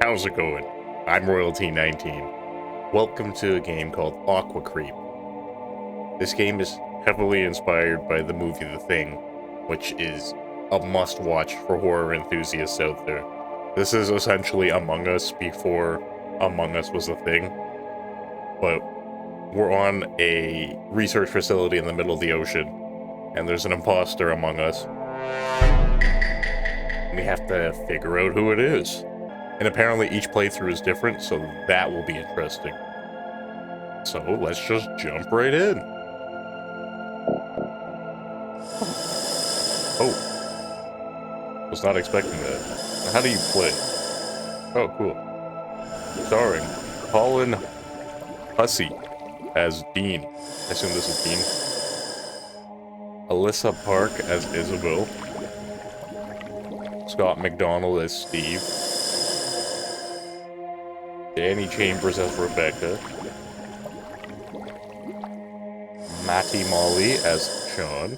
How's it going? I'm Royalty19. Welcome to a game called Aquacreep. This game is heavily inspired by the movie The Thing, which is a must-watch for horror enthusiasts out there. This is essentially Among Us before Among Us was a thing, but we're on a research facility in the middle of the ocean, and there's an imposter among us. We have to figure out who it is. And apparently each playthrough is different, so that will be interesting. So let's just jump right in. Oh. Was not expecting that. How do you play? Oh, cool. Starring Colin Hussey as Dean. I assume this is Dean. Alyssa Park as Isabel. Scott McDonald as Steve. Danny Chambers as Rebecca. Matty Molly as Sean.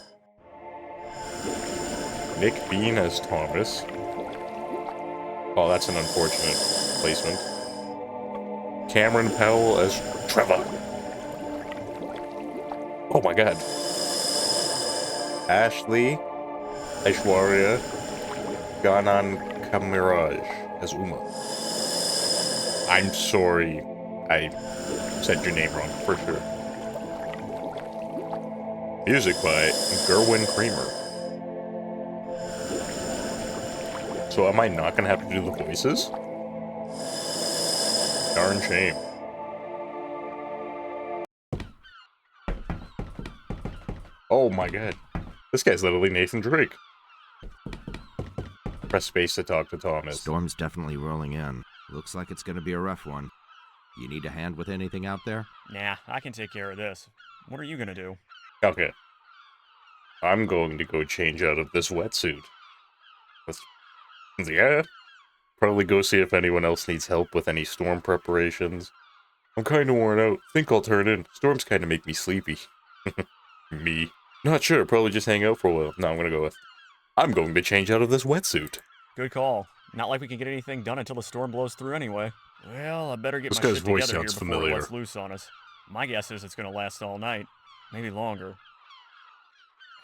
Nick Bean as Thomas. Oh, that's an unfortunate placement. Cameron Powell as Trevor. Oh my god. Ashley Aishwarya Ganan Kamiraj as Uma. I'm sorry, I said your name wrong, for sure. Music by Gerwin Kramer. So am I not gonna have to do the voices? Darn shame. Oh my god. This guy's literally Nathan Drake. Press space to talk to Thomas. Storm's definitely rolling in. Looks like it's gonna be a rough one. You need a hand with anything out there? Nah, I can take care of this. What are you gonna do? Okay. I'm going to go change out of this wetsuit. Yeah. Probably go see if anyone else needs help with any storm preparations. I'm kinda worn out. Think I'll turn in. Storms kinda make me sleepy. Me. Not sure, probably just hang out for a while. No, I'm going to change out of this wetsuit. Good call. Not like we can get anything done until the storm blows through anyway. Well, I better get This my guy's shit voice together here sounds before familiar. it lets loose on us. My guess is it's gonna last all night. Maybe longer.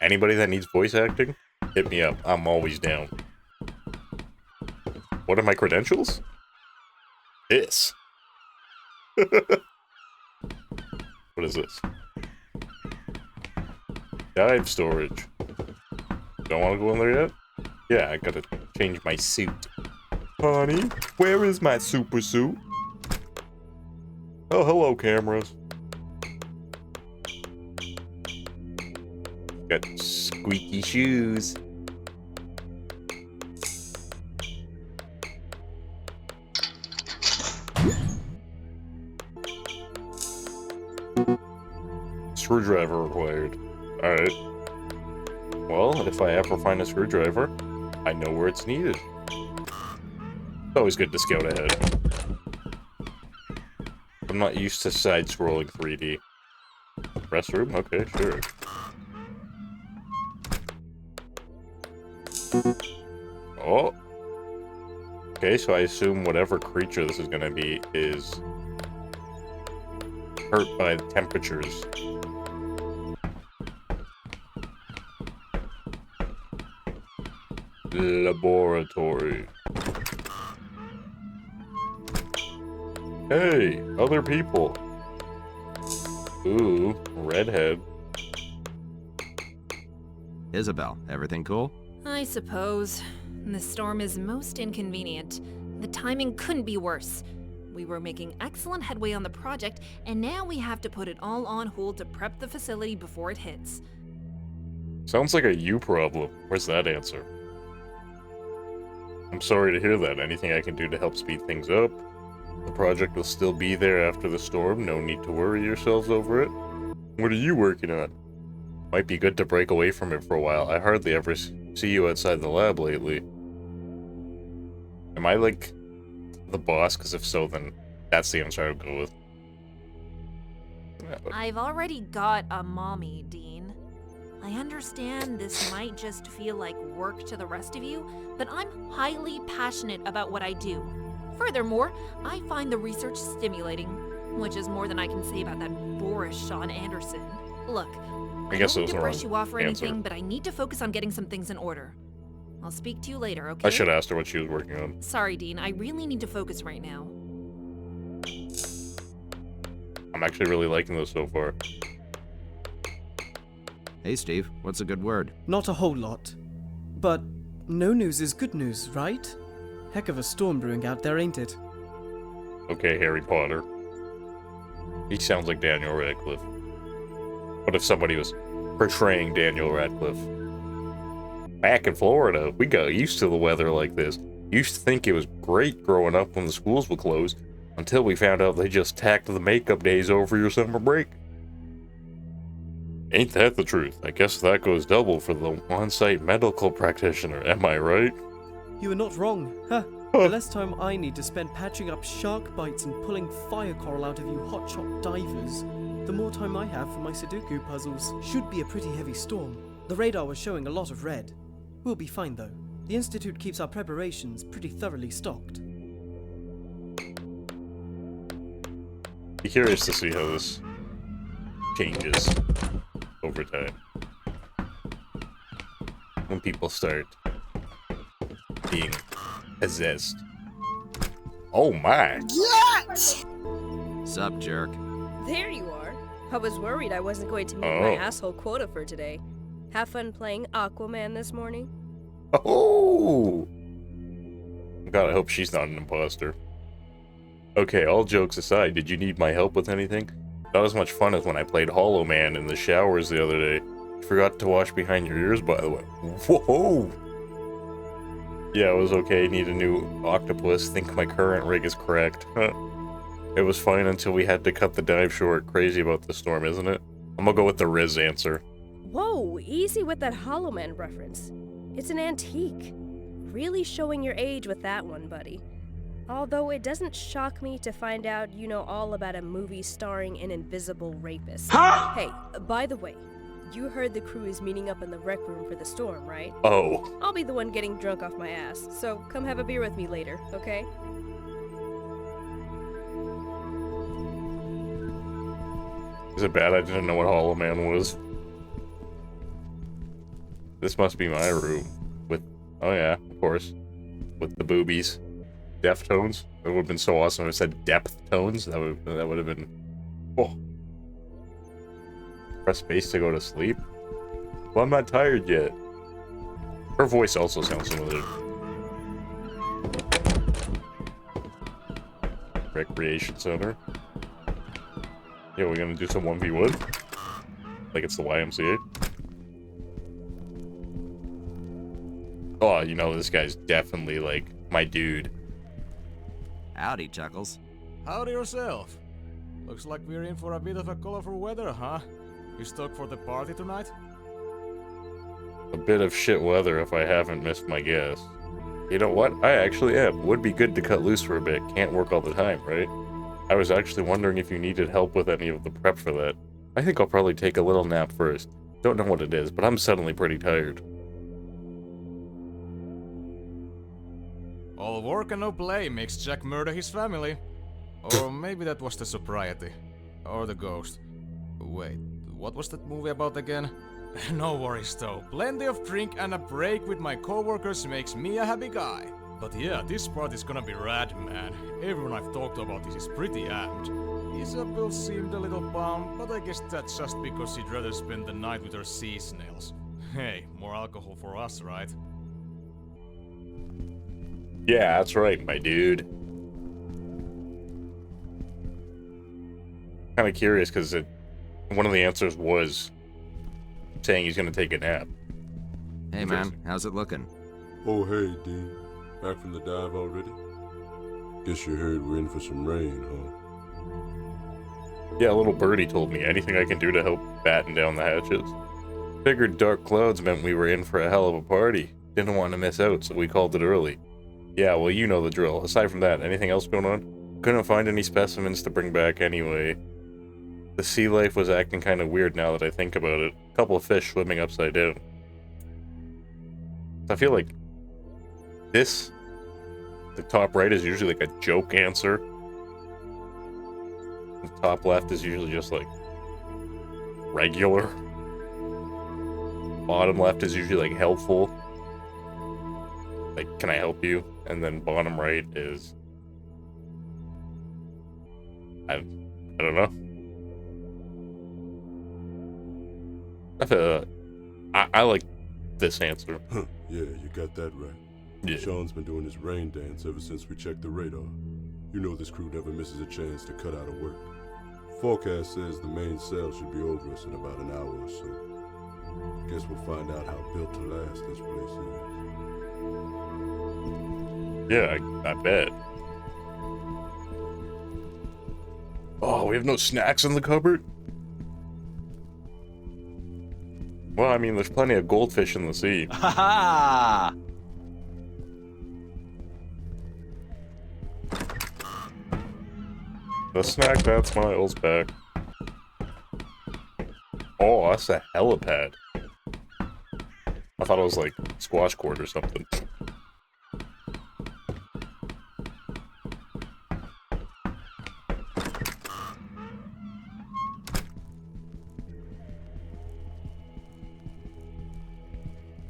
Anybody that needs voice acting, hit me up. I'm always down. What are my credentials? This. What is this? Dive storage. Don't want to go in there yet? Yeah, I gotta change my suit. Honey, where is my super suit? Oh, hello, cameras. Got squeaky shoes. Screwdriver required. Alright. Well, if I ever find a screwdriver, I know where it's needed. It's always good to scout ahead. I'm not used to side-scrolling 3D. Restroom? Okay, sure. Oh! Okay, so I assume whatever creature this is gonna be is hurt by the temperatures. Laboratory. Hey, other people. Ooh, redhead. Isabel, everything cool? I suppose. The storm is most inconvenient. The timing couldn't be worse. We were making excellent headway on the project, and now we have to put it all on hold to prep the facility before it hits. Sounds like a you problem. Where's that answer? I'm sorry to hear that. Anything I can do to help speed things up? The project will still be there after the storm. No need to worry yourselves over it. What are you working on? Might be good to break away from it for a while. I hardly ever see you outside the lab lately. Am I like the boss? Because if so, then that's the answer I would go with. Yeah, I've already got a mommy, Dean. I understand this might just feel like work to the rest of you, but I'm highly passionate about what I do. Furthermore, I find the research stimulating, which is more than I can say about that boorish Sean Anderson. Look, I guess don't it need was to the brush wrong you off or answer. anything, but I need to focus on getting some things in order. I'll speak to you later, okay? I should have asked her what she was working on. Sorry, Dean. I really need to focus right now. I'm actually really liking this so far. Hey, Steve, what's a good word? Not a whole lot. But no news is good news, right? Heck of a storm brewing out there, ain't it? Okay, Harry Potter. He sounds like Daniel Radcliffe. What if somebody was portraying Daniel Radcliffe? Back in Florida, we got used to the weather like this. Used to think it was great growing up when the schools were closed, until we found out they just tacked the makeup days over your summer break. Ain't that the truth? I guess that goes double for the on-site medical practitioner, am I right? You are not wrong, huh? The less time I need to spend patching up shark bites and pulling fire coral out of you hotshot divers, the more time I have for my Sudoku puzzles. Should be a pretty heavy storm. The radar was showing a lot of red. We'll be fine though. The Institute keeps our preparations pretty thoroughly stocked. Be curious to see how this changes over time. When people start being possessed. Oh my! Sup, jerk? There you are. I was worried I wasn't going to meet my asshole quota for today. Have fun playing Aquaman this morning? Oh! God, I hope she's not an imposter. Okay, all jokes aside, did you need my help with anything? Not as much fun as when I played Hollow Man in the showers the other day. Forgot to wash behind your ears, by the way. Whoa! Yeah, it was okay. Need a new octopus. Think my current rig is cracked. It was fine until we had to cut the dive short. Crazy about the storm, isn't it? I'm gonna go with the Riz answer. Whoa, easy with that Hollow Man reference. It's an antique. Really showing your age with that one, buddy. Although it doesn't shock me to find out you know all about a movie starring an invisible rapist. Huh? Hey, by the way, you heard the crew is meeting up in the rec room for the storm, right? Oh. I'll be the one getting drunk off my ass, so come have a beer with me later, okay? Is it bad I didn't know what Hollow Man was? This must be my room. With, oh yeah, of course. With the boobies. Deftones. It would have been so awesome if it said depth tones. That would have been... Oh. Press space to go to sleep? Well, I'm not tired yet. Her voice also sounds familiar. Recreation Center. Yeah, we're gonna do some 1v1? Like it's the YMCA? Oh, you know, this guy's definitely, like, my dude. Howdy, Chuckles. Howdy yourself. Looks like we're in for a bit of a colorful weather, huh? You stoked for the party tonight? A bit of shit weather if I haven't missed my guess. You know what? I actually am. Would be good to cut loose for a bit. Can't work all the time, right? I was actually wondering if you needed help with any of the prep for that. I think I'll probably take a little nap first. Don't know what it is, but I'm suddenly pretty tired. All work and no play makes Jack murder his family. Or maybe that was the sobriety. Or the ghost. Wait, what was that movie about again? No worries though. Plenty of drink and a break with my coworkers makes me a happy guy. But yeah, this part is gonna be rad, man. Everyone I've talked about this is pretty amped. Isabel seemed a little bummed, but I guess that's just because she'd rather spend the night with her sea snails. Hey, more alcohol for us, right? Yeah, that's right, my dude. Kind of curious because one of the answers was saying he's gonna take a nap. Hey, man, how's it looking? Oh, hey, Dean. Back from the dive already? Guess you heard we're in for some rain, huh? Yeah, a little birdie told me anything I can do to help batten down the hatches. Figured dark clouds meant we were in for a hell of a party. Didn't want to miss out, so we called it early. Yeah, well, you know the drill. Aside from that, anything else going on? Couldn't find any specimens to bring back anyway. The sea life was acting kind of weird now that I think about it. A couple of fish swimming upside down. I feel like this The top right is usually like a joke answer. The top left is usually just like regular. Bottom left is usually like helpful. Like, can I help you? And then bottom right is... I don't know. I like this answer. Huh, yeah, you got that right. Yeah. Sean's been doing his rain dance ever since we checked the radar. You know this crew never misses a chance to cut out of work. Forecast says the main sail should be over us in about an hour or so. Guess we'll find out how built to last this place is. Yeah, I bet. Oh, we have no snacks in the cupboard? Well, I mean, there's plenty of goldfish in the sea. Ha ha! The snack that smiles back. Oh, that's a helipad. I thought it was like squash court or something.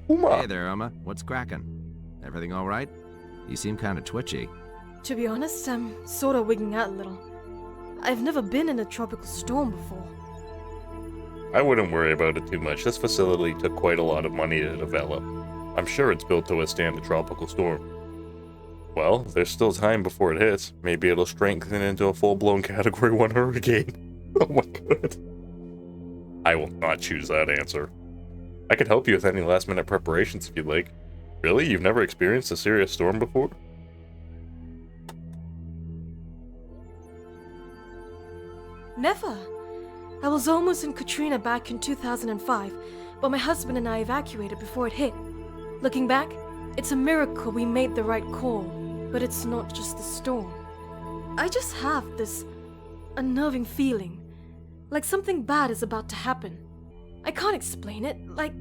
Hey there, Uma. What's cracking? Everything all right? You seem kind of twitchy. To be honest, I'm sort of wigging out a little. I've never been in a tropical storm before. I wouldn't worry about it too much. This facility took quite a lot of money to develop. I'm sure it's built to withstand a tropical storm. Well, there's still time before it hits. Maybe it'll strengthen into a full-blown Category 1 hurricane. Oh my god. I will not choose that answer. I could help you with any last-minute preparations if you'd like. Really? You've never experienced a serious storm before? Never. I was almost in Katrina back in 2005, but my husband and I evacuated before it hit. Looking back, it's a miracle we made the right call, but it's not just the storm. I just have this unnerving feeling, like something bad is about to happen. I can't explain it, like,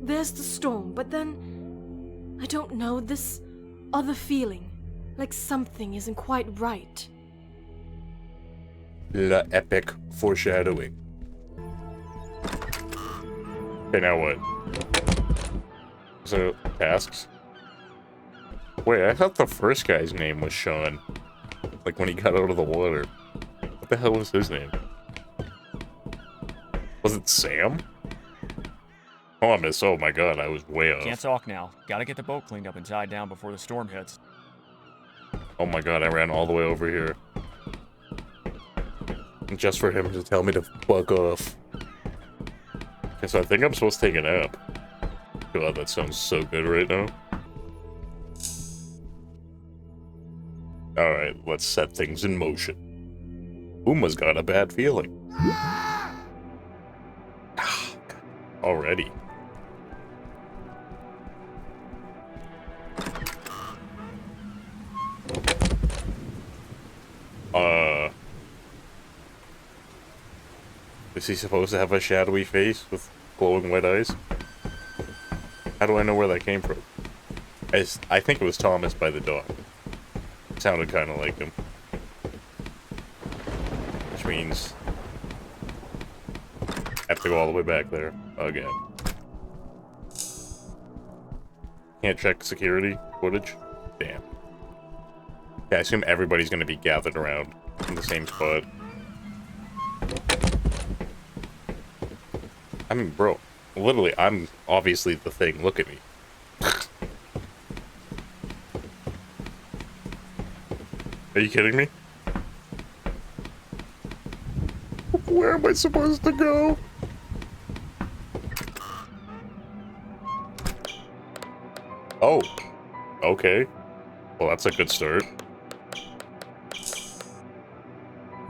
there's the storm, but then, I don't know, this other feeling, like something isn't quite right. La epic foreshadowing. Okay, now what? So, tasks? Wait, I thought the first guy's name was Sean. Like when he got out of the water. What the hell was his name? Was it Sam? Thomas, oh my god, I was way off. Can't talk now. Gotta get the boat cleaned up and tied down before the storm hits. Oh my god, I ran all the way over here. Just for him to tell me to fuck off. Okay, so I think I'm supposed to take a nap. God, that sounds so good right now. Alright, let's set things in motion. Uma's got a bad feeling. Already. Is he supposed to have a shadowy face with glowing white eyes? How do I know where that came from? I think it was Thomas by the dog. Sounded kind of like him. Which means I have to go all the way back there again. Can't check security footage? Damn. Yeah, I assume everybody's gonna be gathered around in the same spot. I mean, bro, literally, I'm obviously the thing. Look at me. Are you kidding me? Where am I supposed to go? Oh. Okay. Well, that's a good start.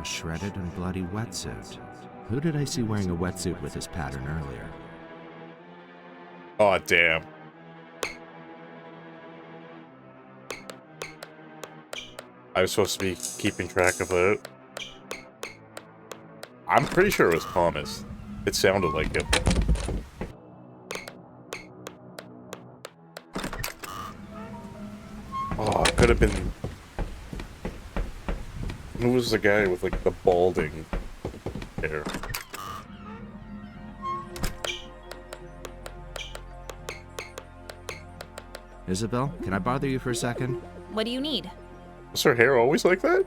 A shredded and bloody wetsuit. Who did I see wearing a wetsuit with this pattern earlier? Oh, damn. I was supposed to be keeping track of it. I'm pretty sure it was Thomas. It sounded like him. Oh, it could have been Who was the guy with, like, the balding hair? Isabel, can I bother you for a second? What do you need? Was her hair always like that?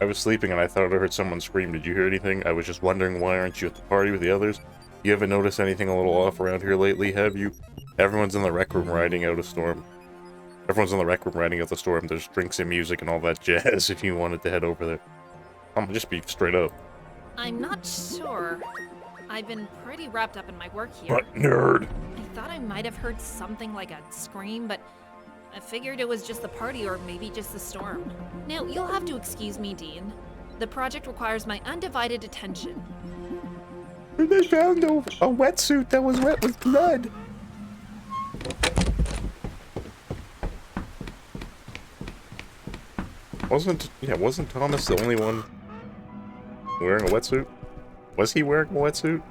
I was sleeping and I thought I heard someone scream. Did you hear anything? I was just wondering, why aren't you at the party with the others? You haven't noticed anything a little off around here lately, have you? Everyone's in the rec room riding out a storm. Everyone's in the rec room riding out the storm. There's drinks and music and all that jazz if you wanted to head over there. I'm gonna just be straight up. I'm not sure. I've been pretty wrapped up in my work here. What nerd? I thought I might have heard something like a scream, but I figured it was just the party or maybe just the storm. Now, you'll have to excuse me, Dean. The project requires my undivided attention. They found a wetsuit that was wet with blood. Wasn't Thomas the only one wearing a wetsuit? Was he wearing a wetsuit?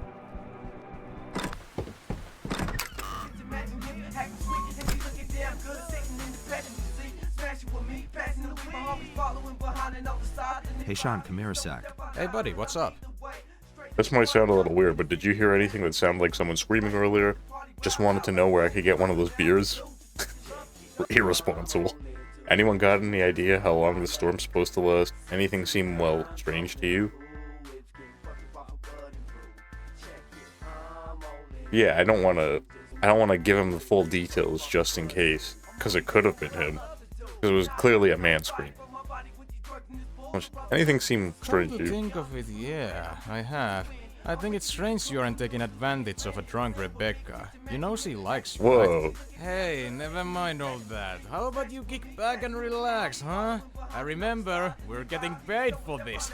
Hey Sean, come here a sec. Hey buddy, what's up? This might sound a little weird, but did you hear anything that sounded like someone screaming earlier? Just wanted to know where I could get one of those beers. Irresponsible. Anyone got any idea how long the storm's supposed to last? Anything seem, well, strange to you? Yeah, I don't want to give him the full details just in case, because it could have been him. Because it was clearly a man scream. Anything seem strange Come to to you? think of it, yeah, I have. I think it's strange you aren't taking advantage of a drunk Rebecca. You know she likes you, Whoa. right? Hey, never mind all that. How about you kick back and relax, huh? I remember, we're getting paid for this.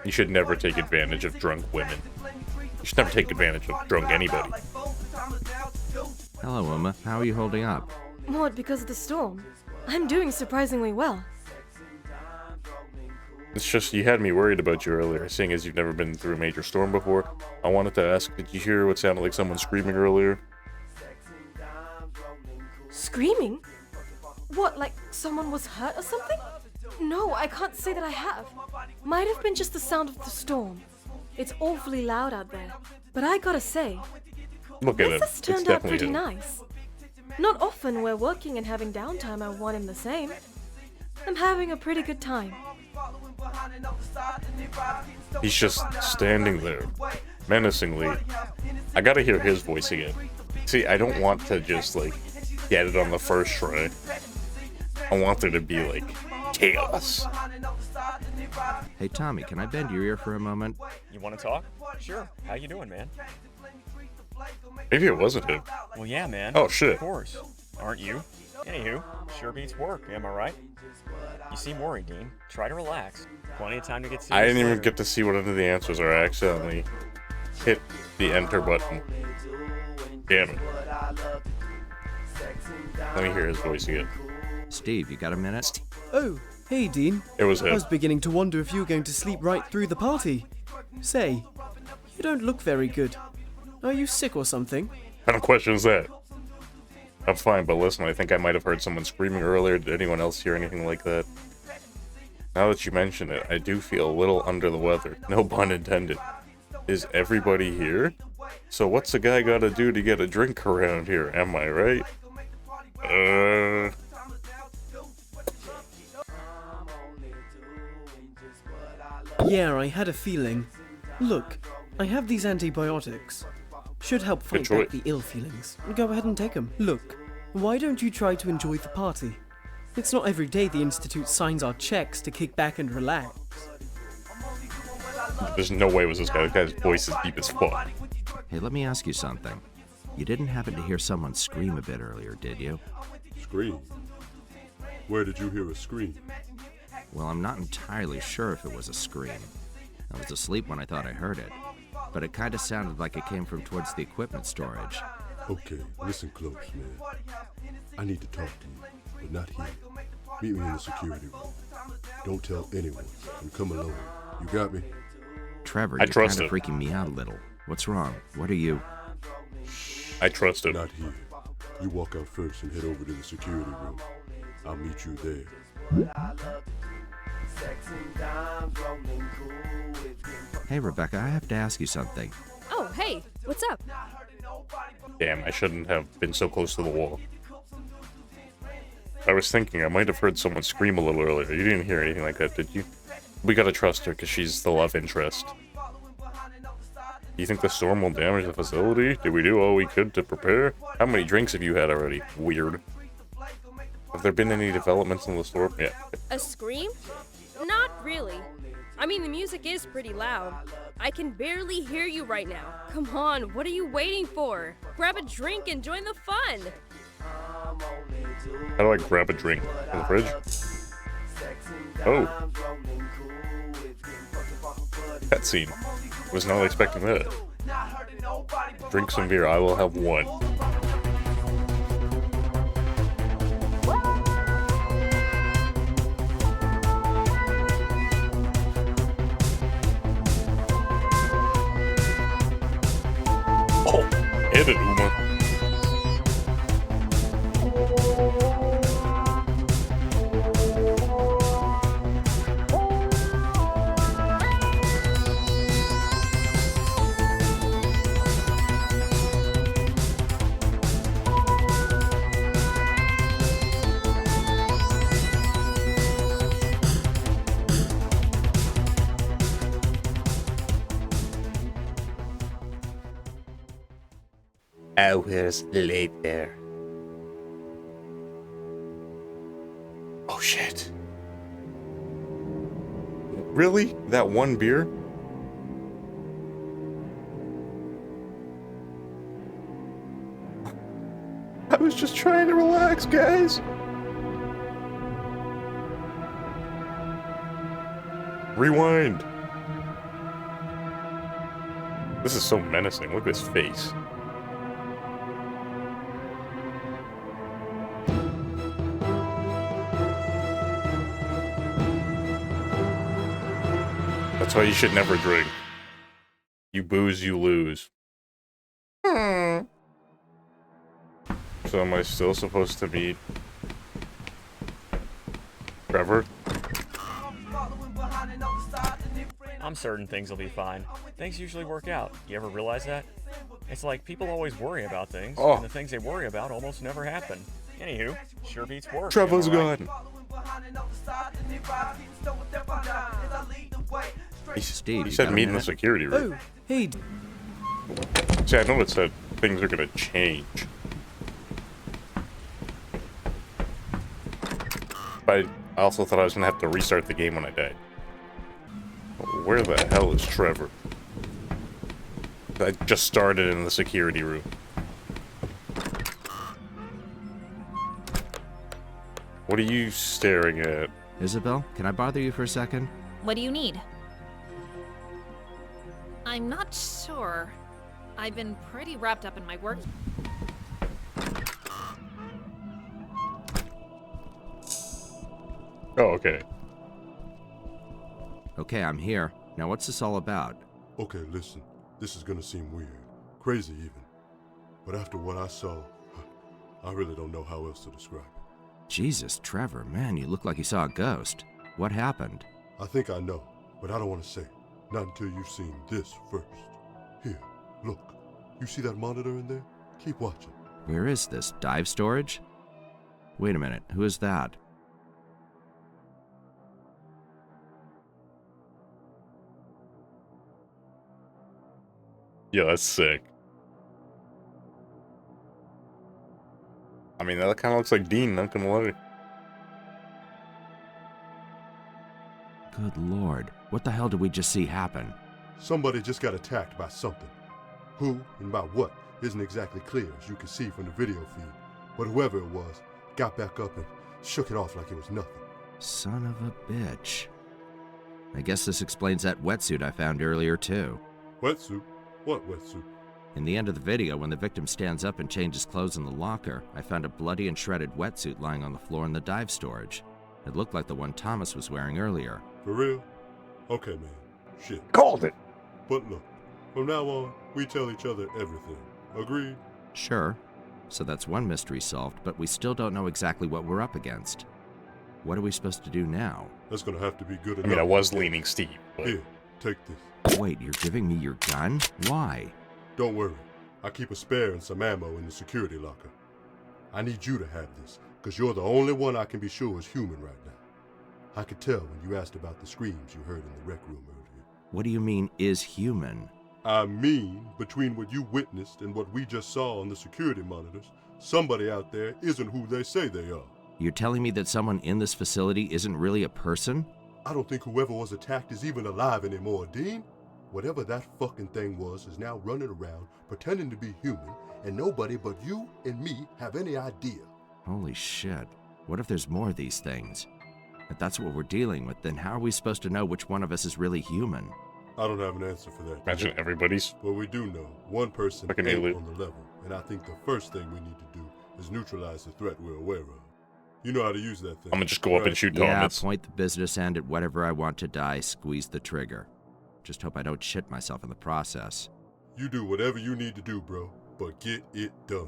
You should never take advantage of drunk women. You should never take advantage of drunk anybody. Hello, Uma. How are you holding up? What, because of the storm? I'm doing surprisingly well. It's just, you had me worried about you earlier, seeing as you've never been through a major storm before. I wanted to ask, did you hear what sounded like someone screaming earlier? Screaming? What, like someone was hurt or something? No, I can't say that I have. Might have been just the sound of the storm. It's awfully loud out there. But I gotta say, Look at this him. has It's turned out definitely pretty him. nice. Not often we're working and having downtime are one and the same. I'm having a pretty good time. He's just standing there, menacingly. I gotta hear his voice again. See, I don't want to just, like, get it on the first try. I want there to be, like, chaos. Hey Tommy, can I bend your ear for a moment? You want to talk? Sure. How you doing, man? Maybe it wasn't him. Well, yeah, man. Oh, shit. Of course. Aren't you? Anywho, sure beats work, am I right? You seem worried, Dean. Try to relax. Plenty of time to get serious. I didn't even later. get to see what any of the answers are. I accidentally hit the enter button. Damn it. Let me hear his voice again. Steve, you got a minute? Oh, hey Dean. It was I him. was beginning to wonder if you were going to sleep right through the party. Say, you don't look very good. Are you sick or something? What kind of question is that? I'm fine, but listen, I think I might have heard someone screaming earlier. Did anyone else hear anything like that? Now that you mention it, I do feel a little under the weather. No pun intended. Is everybody here? So what's a guy gotta do to get a drink around here, am I right? Yeah, I had a feeling. Look, I have these antibiotics. Should help fight choice. back the ill feelings. Go ahead and take them. Look, why don't you try to enjoy the party? It's not every day the Institute signs our checks to kick back and relax. There's no way it was this guy. This guy's voice is deep as fuck. Hey, let me ask you something. You didn't happen to hear someone scream a bit earlier, did you? Scream? Where did you hear a scream? Well, I'm not entirely sure if it was a scream. I was asleep when I thought I heard it, but it kind of sounded like it came from towards the equipment storage. Okay, listen close, man. I need to talk to you, but not here. Meet me in the security room. Don't tell anyone, and come alone. You got me? Trevor, I you're trust kind of him. freaking me out a little. What's wrong? What are you? I trust him. Not here. You walk out first and head over to the security room. I'll meet you there. Hey, Rebecca, I have to ask you something. Oh, hey, what's up? Damn, I shouldn't have been so close to the wall. I was thinking I might have heard someone scream a little earlier. You didn't hear anything like that, did you? We gotta trust her, because she's the love interest. Do you think the storm will damage the facility? Did we do all we could to prepare? How many drinks have you had already? Weird. Have there been any developments in the storm? Yeah. A scream? Not really. I mean, the music is pretty loud. I can barely hear you right now. Come on, what are you waiting for? Grab a drink and join the fun. How do I grab a drink? In the fridge? Oh. Cutscene. Was not expecting that. Drink some beer. I will have one. Oh, hit it, Uma. Hours later. Oh shit. Really? That one beer? I was just trying to relax, guys. Rewind. This is so menacing. Look at his face. That's why you should never drink. You booze, you lose. So am I still supposed to meet Trevor? I'm certain things will be fine. Things usually work out. You ever realize that? It's like people always worry about things, and the things they worry about almost never happen. Anywho, sure beats work. Trevor's am I right? gone. Steve, He you said got a meet in the minute? security room. Oh, hey, See, I know it said things are gonna change. But I also thought I was gonna have to restart the game when I died. Where the hell is Trevor? I just started in the security room. What are you staring at? Isabel, can I bother you for a second? What do you need? I'm not sure. I've been pretty wrapped up in my work. Oh, okay. Okay, I'm here. Now what's this all about? Okay, listen. This is gonna seem weird. Crazy even. But after what I saw, I really don't know how else to describe it. Jesus, Trevor, man, you look like you saw a ghost. What happened? I think I know, but I don't want to say. Not until you've seen this first. Here, look. You see that monitor in there? Keep watching. Where is this? Dive storage? Wait a minute, who is that? Yeah, that's sick. I mean, that kind of looks like Dean, not gonna lie. Good lord, what the hell did we just see happen? Somebody just got attacked by something. Who and by what isn't exactly clear, as you can see from the video feed. But whoever it was got back up and shook it off like it was nothing. Son of a bitch. I guess this explains that wetsuit I found earlier, too. Wetsuit? What wetsuit? In the end of the video, when the victim stands up and changes clothes in the locker, I found a bloody and shredded wetsuit lying on the floor in the dive storage. It looked like the one Thomas was wearing earlier. For real? Okay, man. Shit. Called it! But look, from now on, we tell each other everything. Agreed? Sure. So that's one mystery solved, but we still don't know exactly what we're up against. What are we supposed to do now? That's gonna have to be good enough. I mean, I was leaning Steve, but... Here, take this. Wait, you're giving me your gun? Why? Don't worry. I keep a spare and some ammo in the security locker. I need you to have this, because you're the only one I can be sure is human right now. I could tell when you asked about the screams you heard in the rec room earlier. What do you mean, is human? I mean, between what you witnessed and what we just saw on the security monitors, somebody out there isn't who they say they are. You're telling me that someone in this facility isn't really a person? I don't think whoever was attacked is even alive anymore, Dean. Whatever that fucking thing was is now running around, pretending to be human, and nobody but you and me have any idea. Holy shit. What if there's more of these things? If that's what we're dealing with, then how are we supposed to know which one of us is really human? I don't have an answer for that. Imagine everybody's... But we do know one person Fucking ain't alien. on the level, and I think the first thing we need to do is neutralize the threat we're aware of. You know how to use that thing. I'm gonna just go up and right? shoot Yeah, Thomas. point the business end at whatever I want to die, squeeze the trigger. Just hope I don't shit myself in the process. You do whatever you need to do, bro, but get it done.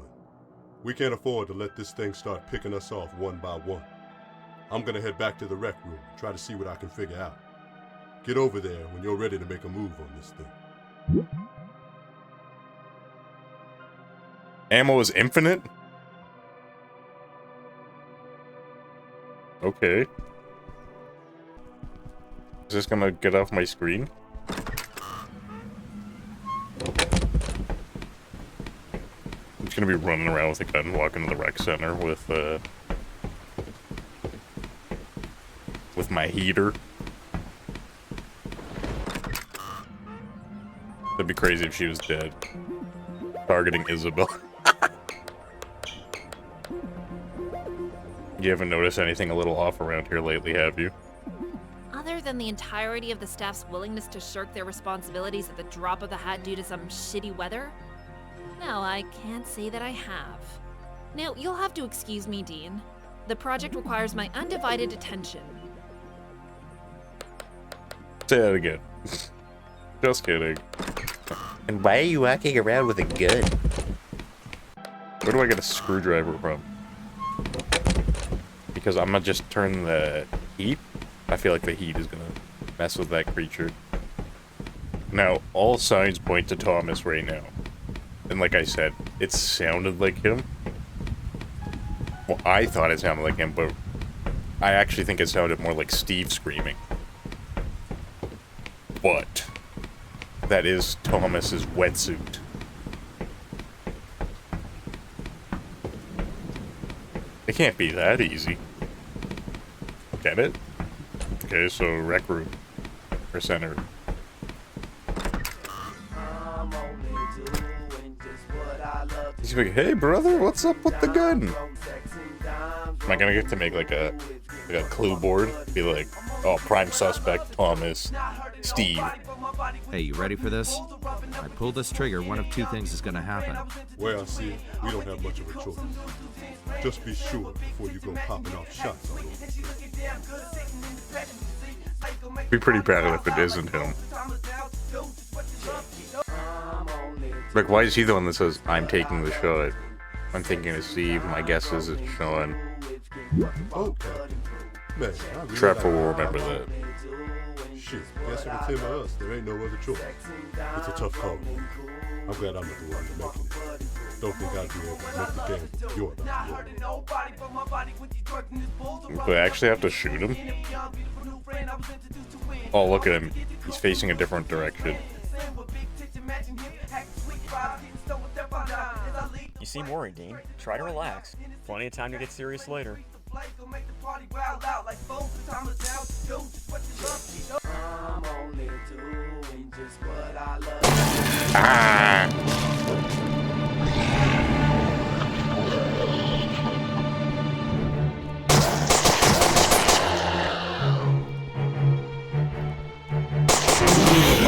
We can't afford to let this thing start picking us off one by one. I'm gonna head back to the rec room and try to see what I can figure out. Get over there when you're ready to make a move on this thing. Ammo is infinite? Okay. Is this gonna get off my screen? I'm just gonna be running around with a gun, walking to the rec center with my heater. That'd be crazy if she was dead. Targeting Isabel. You haven't noticed anything a little off around here lately, have you? Other than the entirety of the staff's willingness to shirk their responsibilities at the drop of the hat due to some shitty weather? No, I can't say that I have. Now, you'll have to excuse me, Dean. The project requires my undivided attention. Say that again. Just kidding. And why are you walking around with a gun? Where do I get a screwdriver from? Because I'm gonna just turn the heat. I feel like the heat is gonna mess with that creature. Now, all signs point to Thomas right now. And like I said, it sounded like him. Well, I thought it sounded like him, but I actually think it sounded more like Steve screaming. But that is Thomas's wetsuit. It can't be that easy. Get it? Okay, so rec room. Or center. He's like, hey brother, what's up with the gun? Am I gonna get to make like a clue board? Be like, oh, prime suspect, Thomas, Steve. Hey, you ready for this? I pull this trigger, one of two things is gonna happen. Where I see it, we don't have much of a choice. Just be sure before you go popping off shots all over the place. Be pretty bad if it isn't him. Like, why is he the one that says, I'm taking the shot? I'm thinking it's Steve, my guess is it's Sean. Okay. Man, I really Trapper will like remember that. Shit, guess if it's him or us, there ain't no other choice. It's a tough call. I'm glad I'm not the one making it. Don't think I'd be able to make the game. You're not. Do I actually have to shoot him? Oh, look at him. He's facing a different direction. You seem worried, Dean. Try to relax. Plenty of time to get serious later. Ah!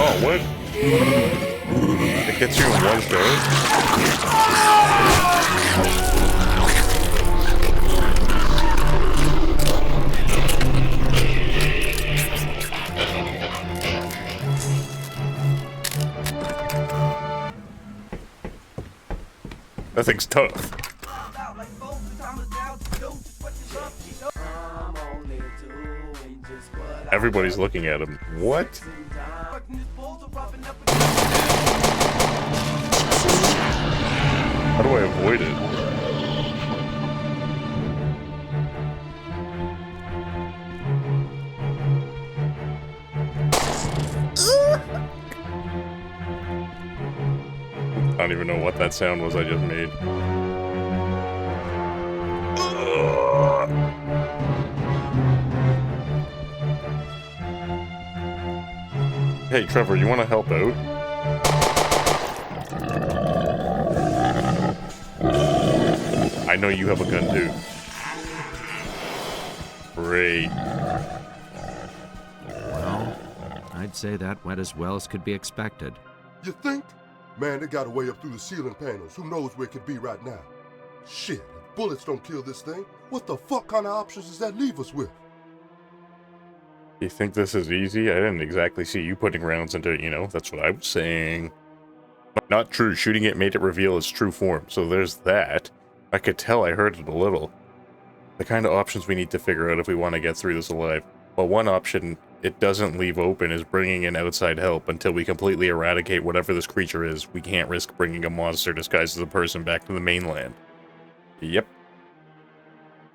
Oh, what? It gets you in one go? That thing's tough. Everybody's looking at him. What? How do I avoid it? I don't even know what that sound was I just made. Hey, Trevor, you want to help out? I know you have a gun too. Great. Well, I'd say that went as well as could be expected. You think? Man, they got a way up through the ceiling panels. Who knows where it could be right now? Shit, if bullets don't kill this thing, what the fuck kind of options does that leave us with? You think this is easy? I didn't exactly see you putting rounds into, you know, that's what I was saying. Not true. Shooting it made it reveal its true form, so there's that. I could tell I heard it a little. The kind of options we need to figure out if we want to get through this alive. But one option it doesn't leave open is bringing in outside help until we completely eradicate whatever this creature is. We can't risk bringing a monster disguised as a person back to the mainland. Yep.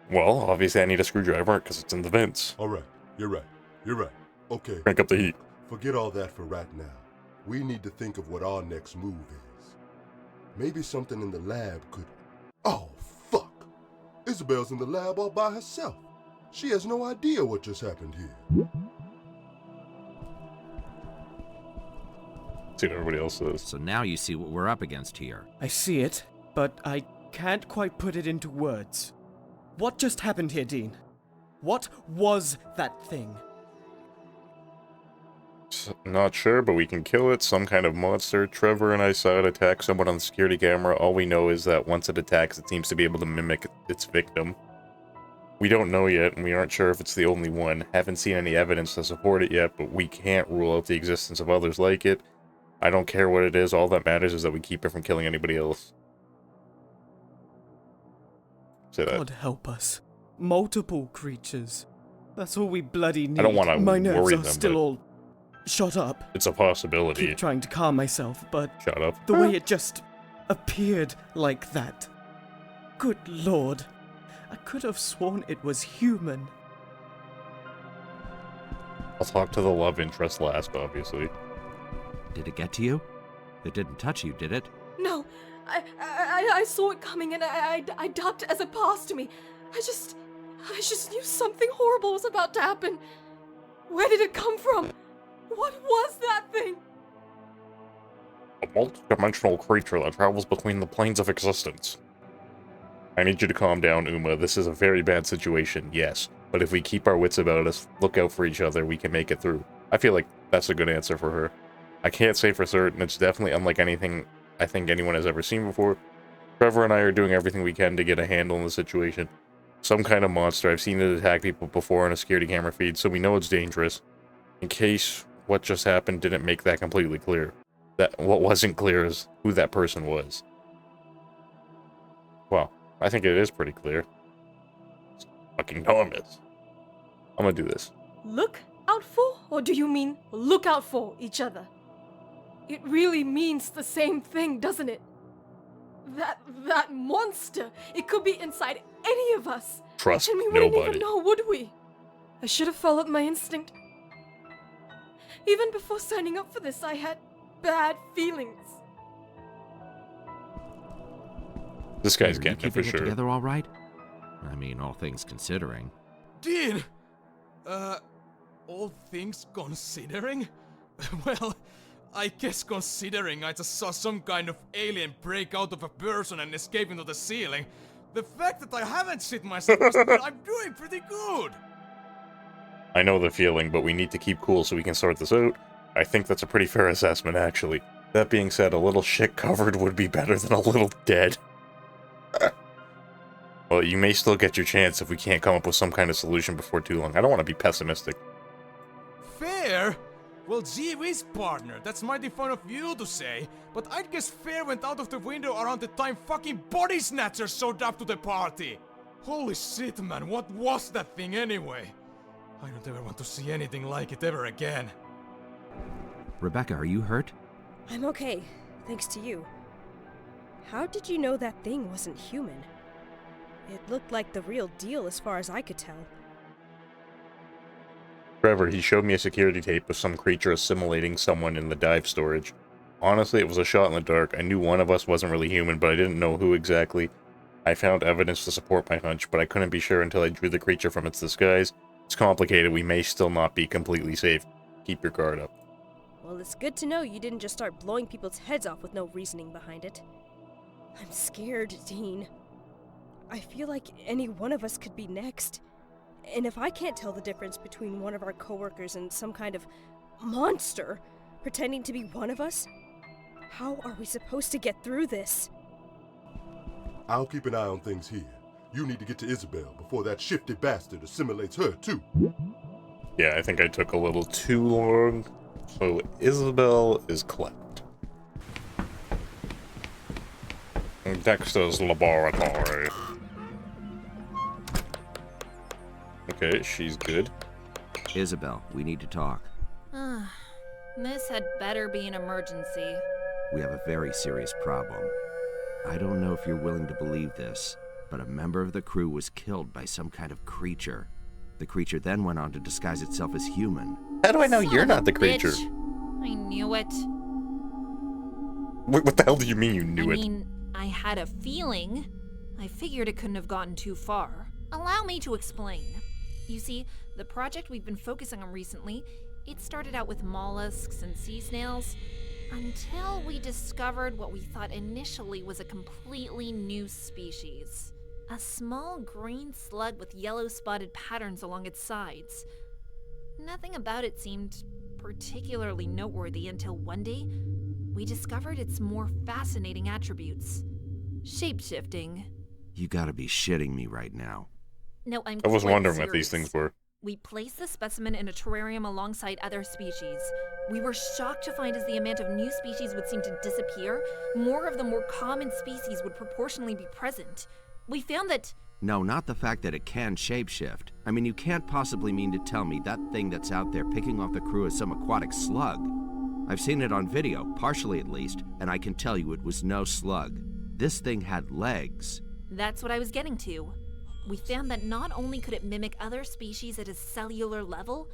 Well, obviously I need a screwdriver because it's in the vents. Alright, you're right. You're right. Okay. Crank up the heat. Forget all that for right now. We need to think of what our next move is. Maybe something in the lab could... Oh, fuck! Isabel's in the lab all by herself. She has no idea what just happened here. See what everybody else says. So now you see what we're up against here. I see it, but I can't quite put it into words. What just happened here, Dean? What was that thing? Not sure, but we can kill it. Some kind of monster. Trevor and I saw it attack someone on the security camera. All we know is that once it attacks, it seems to be able to mimic its victim. We don't know yet, and we aren't sure if it's the only one. Haven't seen any evidence to support it yet, but we can't rule out the existence of others like it. I don't care what it is. All that matters is that we keep it from killing anybody else. Say that. God help us. Multiple creatures. That's all we bloody need. I don't want to My nerves worry are them, still but all shot up. it's a possibility. Keep trying to calm myself, but Shut up. the way it just appeared like that. Good lord. I could have sworn it was human. I'll talk to the love interest last, obviously. Did it get to you? It didn't touch you, did it? No, I saw it coming and I ducked as it passed me. I just knew something horrible was about to happen. Where did it come from? What was that thing? A multi-dimensional creature that travels between the planes of existence. I need you to calm down, Uma. This is a very bad situation, yes. But if we keep our wits about us, look out for each other, we can make it through. I feel like that's a good answer for her. I can't say for certain, it's definitely unlike anything I think anyone has ever seen before. Trevor and I are doing everything we can to get a handle on the situation. Some kind of monster. I've seen it attack people before on a security camera feed, so we know it's dangerous. In case what just happened didn't make that completely clear. That what wasn't clear is who that person was. Well, I think it is pretty clear. It's fucking Thomas. I'm gonna do this. Look out for? Or do you mean look out for each other? It really means the same thing, doesn't it? That monster, it could be inside any of us. Trust and we wouldn't nobody. even know, would we? I should have followed my instinct. Even before signing up for this, I had bad feelings. This guy's Are you getting it for keeping it sure. together all right? I mean, all things considering. Dean! All things considering? Well, I guess considering I just saw some kind of alien break out of a person and escape into the ceiling, the fact that I haven't shit myself means that I'm doing pretty good! I know the feeling, but we need to keep cool so we can sort this out. I think that's a pretty fair assessment, actually. That being said, a little shit covered would be better than a little dead. Well, you may still get your chance if we can't come up with some kind of solution before too long. I don't want to be pessimistic. Fair? Well, gee whiz, partner, that's mighty fun of you to say, but I'd guess fair went out of the window around the time fucking body snatchers showed up to the party. Holy shit, man, what was that thing anyway? I don't ever want to see anything like it ever again. Rebecca, are you hurt? I'm okay, thanks to you. How did you know that thing wasn't human? It looked like the real deal as far as I could tell. Trevor, he showed me a security tape of some creature assimilating someone in the dive storage. Honestly, it was a shot in the dark. I knew one of us wasn't really human, but I didn't know who exactly. I found evidence to support my hunch, but I couldn't be sure until I drew the creature from its disguise. It's complicated. We may still not be completely safe. Keep your guard up. Well, it's good to know you didn't just start blowing people's heads off with no reasoning behind it. I'm scared, Dean. I feel like any one of us could be next. And if I can't tell the difference between one of our coworkers and some kind of monster pretending to be one of us, how are we supposed to get through this? I'll keep an eye on things here. You need to get to Isabel before that shifty bastard assimilates her, too. Yeah, I think I took a little too long. So Isabel is clept. Dexter's laboratory. Okay, she's good. Isabel, we need to talk. This had better be an emergency. We have a very serious problem. I don't know if you're willing to believe this, but a member of the crew was killed by some kind of creature. The creature then went on to disguise itself as human. How do I know Son you're of not a the creature? bitch. I knew it. What the hell do you mean you knew it? I mean, I had a feeling. I figured it couldn't have gotten too far. Allow me to explain. You see, the project we've been focusing on recently, it started out with mollusks and sea snails, until we discovered what we thought initially was a completely new species. A small green slug with yellow spotted patterns along its sides. Nothing about it seemed particularly noteworthy until one day, we discovered its more fascinating attributes. Shapeshifting. You gotta be shitting me right now. No, I'm I was quite wondering what serious. these things were. We placed the specimen in a terrarium alongside other species. We were shocked to find as the amount of new species would seem to disappear, more of the more common species would proportionally be present. We found that... No, not the fact that it can shapeshift. I mean, you can't possibly mean to tell me that thing that's out there picking off the crew is some aquatic slug. I've seen it on video, partially at least, and I can tell you it was no slug. This thing had legs. That's what I was getting to. We found that not only could it mimic other species at a cellular level,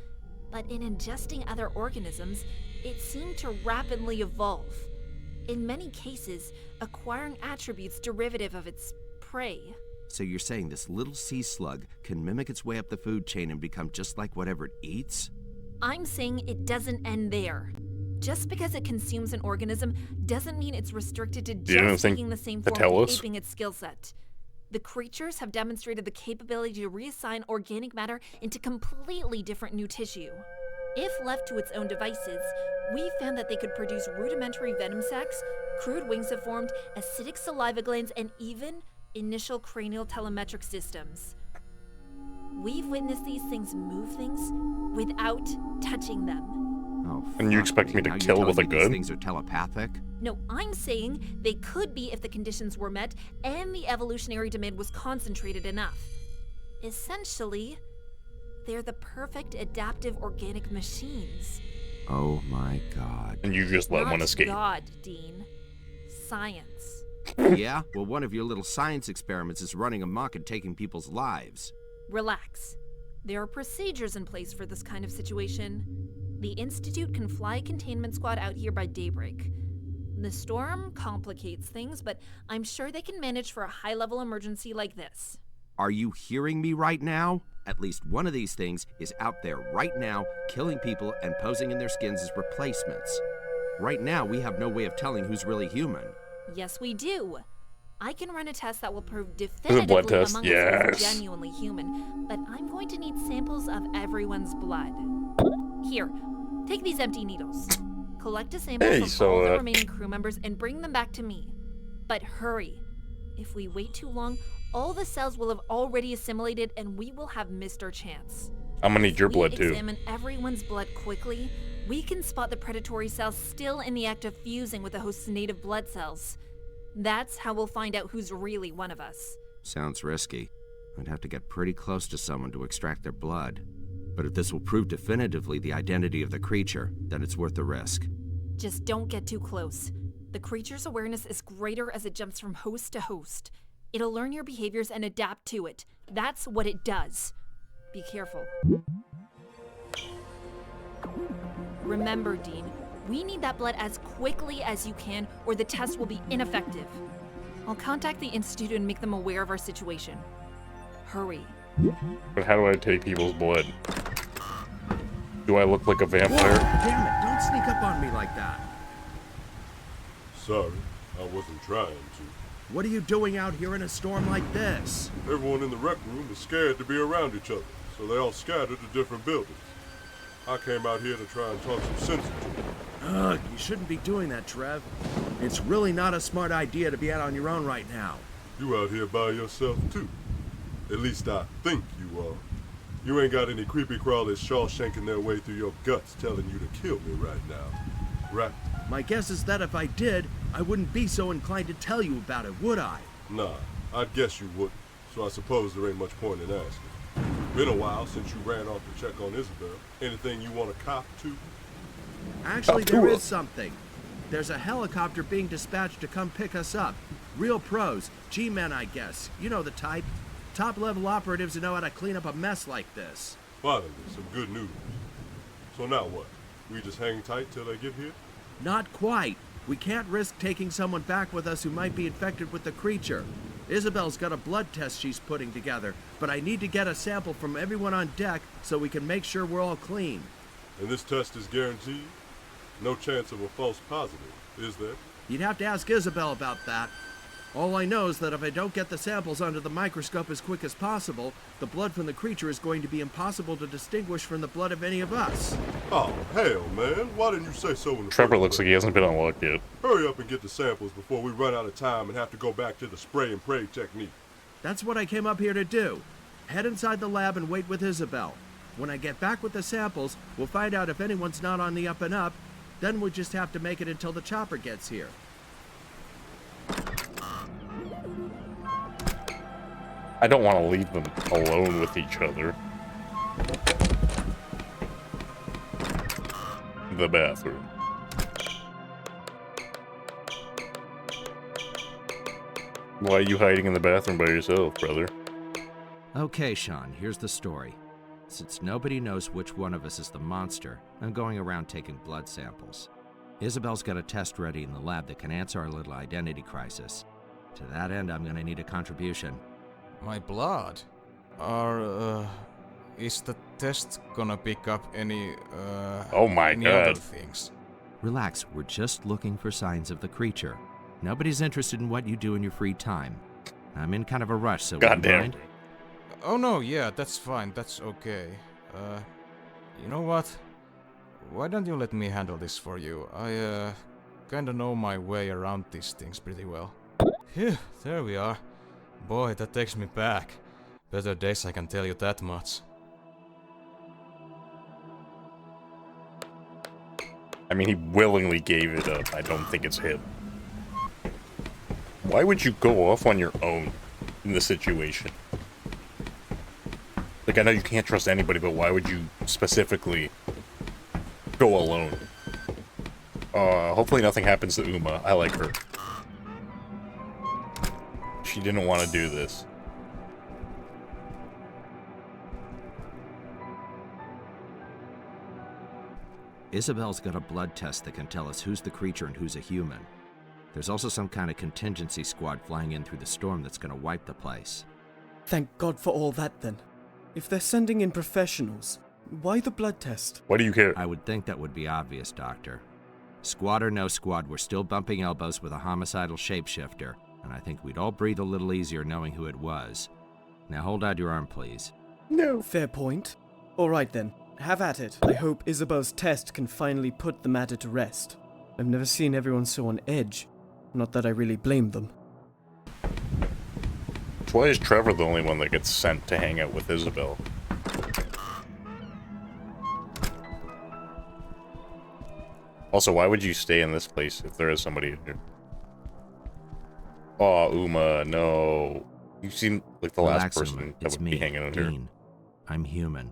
but in ingesting other organisms, it seemed to rapidly evolve. In many cases, acquiring attributes derivative of its prey. So you're saying this little sea slug can mimic its way up the food chain and become just like whatever it eats? I'm saying it doesn't end there. Just because it consumes an organism doesn't mean it's restricted to just taking the same form and aping its skill set. The creatures have demonstrated the capability to reassign organic matter into completely different new tissue. If left to its own devices, we found that they could produce rudimentary venom sacs, crude wings have formed, acidic saliva glands, and even initial cranial telemetric systems. We've witnessed these things move things without touching them. Oh, and you expect me to kill with a gun? These things are telepathic? No, I'm saying they could be if the conditions were met and the evolutionary demand was concentrated enough. Essentially, they're the perfect adaptive organic machines. Oh my god. And you just let one escape. God, Dean. Science. Yeah? Well, one of your little science experiments is running amok and taking people's lives. Relax. There are procedures in place for this kind of situation. The Institute can fly a containment squad out here by daybreak. The storm complicates things, but I'm sure they can manage for a high-level emergency like this. Are you hearing me right now? At least one of these things is out there right now, killing people and posing in their skins as replacements. Right now, we have no way of telling who's really human. Yes, we do. I can run a test that will prove definitively among us who's genuinely human, but I'm going to need samples of everyone's blood. Here, take these empty needles. Collect a sample from all the remaining crew members and bring them back to me. But hurry. If we wait too long, all the cells will have already assimilated and we will have missed our chance. I'm gonna need your blood too. If we examine everyone's blood quickly, we can spot the predatory cells still in the act of fusing with the host's native blood cells. That's how we'll find out who's really one of us. Sounds risky. I'd have to get pretty close to someone to extract their blood. But if this will prove definitively the identity of the creature, then it's worth the risk. Just don't get too close. The creature's awareness is greater as it jumps from host to host. It'll learn your behaviors and adapt to it. That's what it does. Be careful. Remember, Dean, we need that blood as quickly as you can, or the test will be ineffective. I'll contact the Institute and make them aware of our situation. Hurry. But how do I take people's blood? Do I look like a vampire? Whoa, damn it, don't sneak up on me like that. Sorry, I wasn't trying to. What are you doing out here in a storm like this? Everyone in the rec room is scared to be around each other, so they all scattered to different buildings. I came out here to try and talk some sense into them. Ugh, you shouldn't be doing that, Trev. It's really not a smart idea to be out on your own right now. You out here by yourself, too. At least I think you are. You ain't got any creepy crawlers shawshanking their way through your guts telling you to kill me right now, right? My guess is that if I did, I wouldn't be so inclined to tell you about it, would I? Nah, I'd guess you wouldn't, so I suppose there ain't much point in asking. Been a while since you ran off to check on Isabel. Anything you want to cop to? Actually, there is something. There's a helicopter being dispatched to come pick us up. Real pros, G-men, I guess. You know the type. Top-level operatives who know how to clean up a mess like this. Finally, some good news. So now what? We just hang tight till they get here? Not quite. We can't risk taking someone back with us who might be infected with the creature. Isabel's got a blood test she's putting together, but I need to get a sample from everyone on deck so we can make sure we're all clean. And this test is guaranteed? No chance of a false positive, is there? You'd have to ask Isabel about that. All I know is that if I don't get the samples under the microscope as quick as possible, the blood from the creature is going to be impossible to distinguish from the blood of any of us. Oh, hell, man. Why didn't you say so in the Trevor first looks like place? he hasn't been unlocked yet. Hurry up and get the samples before we run out of time and have to go back to the spray and pray technique. That's what I came up here to do. Head inside the lab and wait with Isabel. When I get back with the samples, we'll find out if anyone's not on the up and up. Then we'll just have to make it until the chopper gets here. I don't want to leave them alone with each other. The bathroom. Why are you hiding in the bathroom by yourself, brother? Okay, Sean, here's the story. Since nobody knows which one of us is the monster, I'm going around taking blood samples. Isabel's got a test ready in the lab that can answer our little identity crisis. To that end, I'm gonna need a contribution. My blood? Is the test gonna pick up any, Oh my any God. other things? Relax, we're just looking for signs of the creature. Nobody's interested in what you do in your free time. I'm in kind of a rush, so would you Goddamn. mind? Oh no, yeah, that's fine, that's okay. You know what? Why don't you let me handle this for you? I, kinda know my way around these things pretty well. Phew, there we are. Boy, that takes me back. Better days, I can tell you that much. I mean, he willingly gave it up. I don't think it's him. Why would you go off on your own in this situation? Like, I know you can't trust anybody, but why would you specifically go alone? Hopefully nothing happens to Uma. I like her. She didn't want to do this. Isabel's got a blood test that can tell us who's the creature and who's a human. There's also some kind of contingency squad flying in through the storm that's gonna wipe the place. Thank God for all that, then. If they're sending in professionals, why the blood test? Why do you care? I would think that would be obvious, Doctor. Squad or no squad, we're still bumping elbows with a homicidal shapeshifter, and I think we'd all breathe a little easier knowing who it was. Now hold out your arm, please. No. Fair point. Alright then, have at it. I hope Isabel's test can finally put the matter to rest. I've never seen everyone so on edge. Not that I really blame them. Why is Trevor the only one that gets sent to hang out with Isabel? Also, why would you stay in this place if there is somebody in here? Oh, Uma, no. You seem like the last Relax, person Uma. that It's would me, be hanging in here. Dean. I'm human.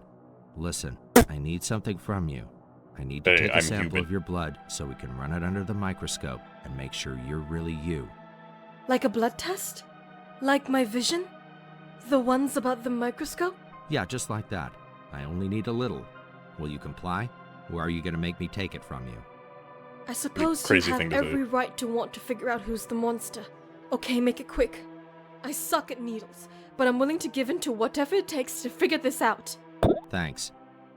Listen, I need something from you. I need to Hey, take a I'm sample human. of your blood so we can run it under the microscope and make sure you're really you. Like a blood test? Like my vision? The ones about the microscope? Yeah, just like that. I only need a little. Will you comply? Or are you going to make me take it from you? I suppose you crazy have thing to say. every right to want to figure out who's the monster. Okay, make it quick. I suck at needles, but I'm willing to give in to whatever it takes to figure this out. Thanks.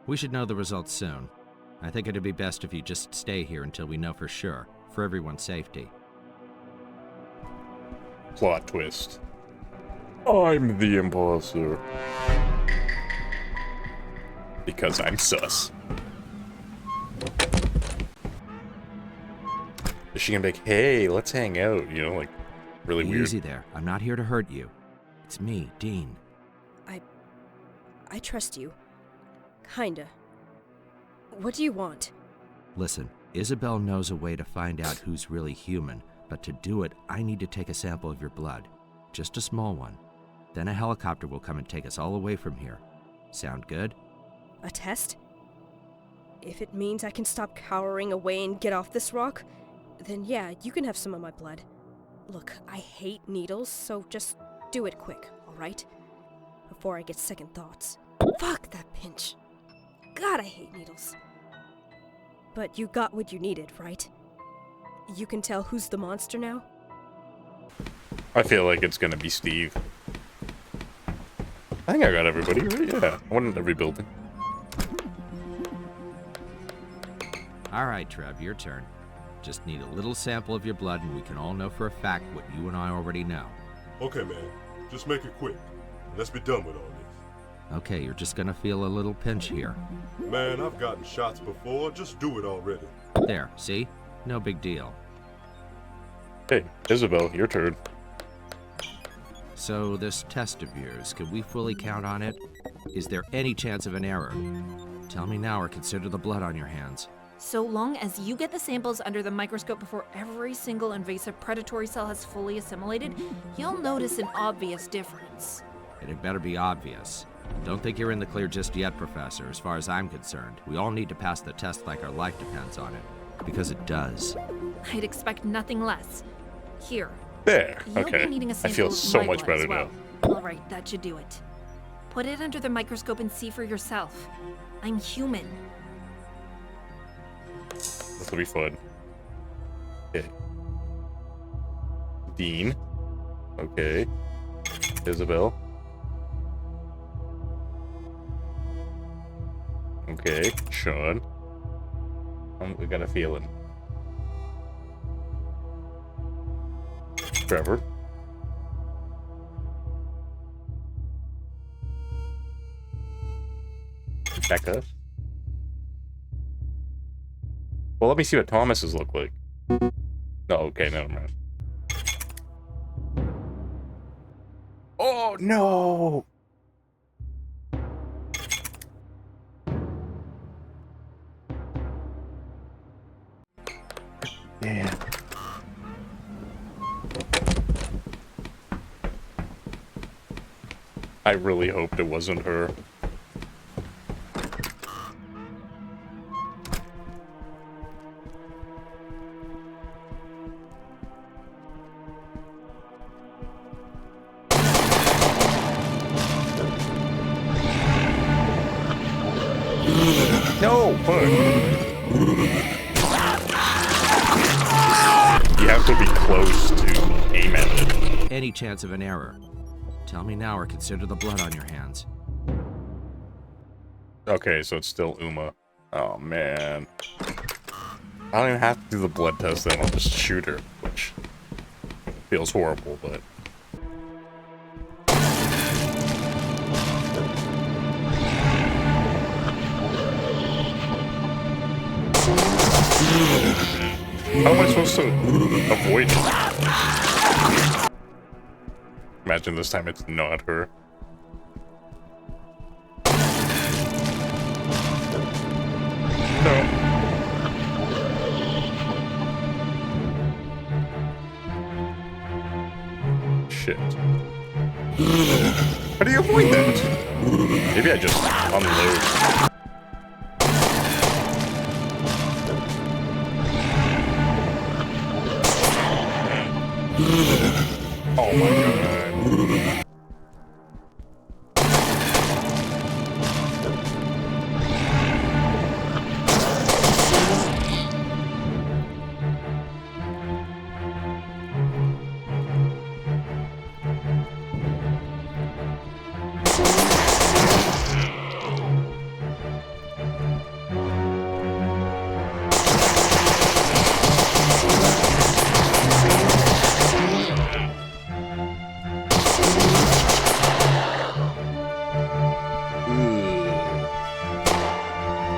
We should know the results soon. I think it'd be best if you just stay here until we know for sure, for everyone's safety. Plot twist. I'm the imposter. Because I'm sus. Is she gonna be like, hey, let's hang out? You know, like, really weird. Easy there. I'm not here to hurt you. It's me, Dean. I trust you. Kinda. What do you want? Listen, Isabel knows a way to find out who's really human, but to do it, I need to take a sample of your blood. Just a small one. Then a helicopter will come and take us all away from here. Sound good? A test? If it means I can stop cowering away and get off this rock, then yeah, you can have some of my blood. Look, I hate needles, so just do it quick, alright? Before I get second thoughts. Fuck that pinch. God, I hate needles. But you got what you needed, right? You can tell who's the monster now? I feel like it's gonna be Steve. I think I got everybody, right? Yeah, I went in every building. Alright, Trev, your turn. Just need a little sample of your blood and we can all know for a fact what you and I already know. Okay, man. Just make it quick. Let's be done with all this. Okay, you're just gonna feel a little pinch here. Man, I've gotten shots before. Just do it already. There, see? No big deal. Hey, Isabel, your turn. So, this test of yours, can we fully count on it? Is there any chance of an error? Tell me now or consider the blood on your hands. So long as you get the samples under the microscope before every single invasive predatory cell has fully assimilated, you'll notice an obvious difference. And it better be obvious. Don't think you're in the clear just yet, Professor. As far as I'm concerned, we all need to pass the test like our life depends on it. Because it does. I'd expect nothing less. Here. There. You'll Okay. be needing a I sample feel of so my much blood better as well. now. All right, that should do it. Put it under the microscope and see for yourself. I'm human. This will be fun. Okay. Dean. Okay. Isabel. Okay. Sean. We got a feeling. Trevor. Becca. Well, let me see what Thomas's look like. No, okay, never mind. Oh, no! Damn. I really hoped it wasn't her. No, fuck. You have to be close to aim at it. Any chance of an error? Tell me now or consider the blood on your hands. Okay, so it's still Uma. Oh, man. I don't even have to do the blood test then, I'll just shoot her, which feels horrible, but... How am I supposed to avoid it? Imagine this time it's not her. No. Shit. How do you avoid that? Maybe I just unload. Oh my god.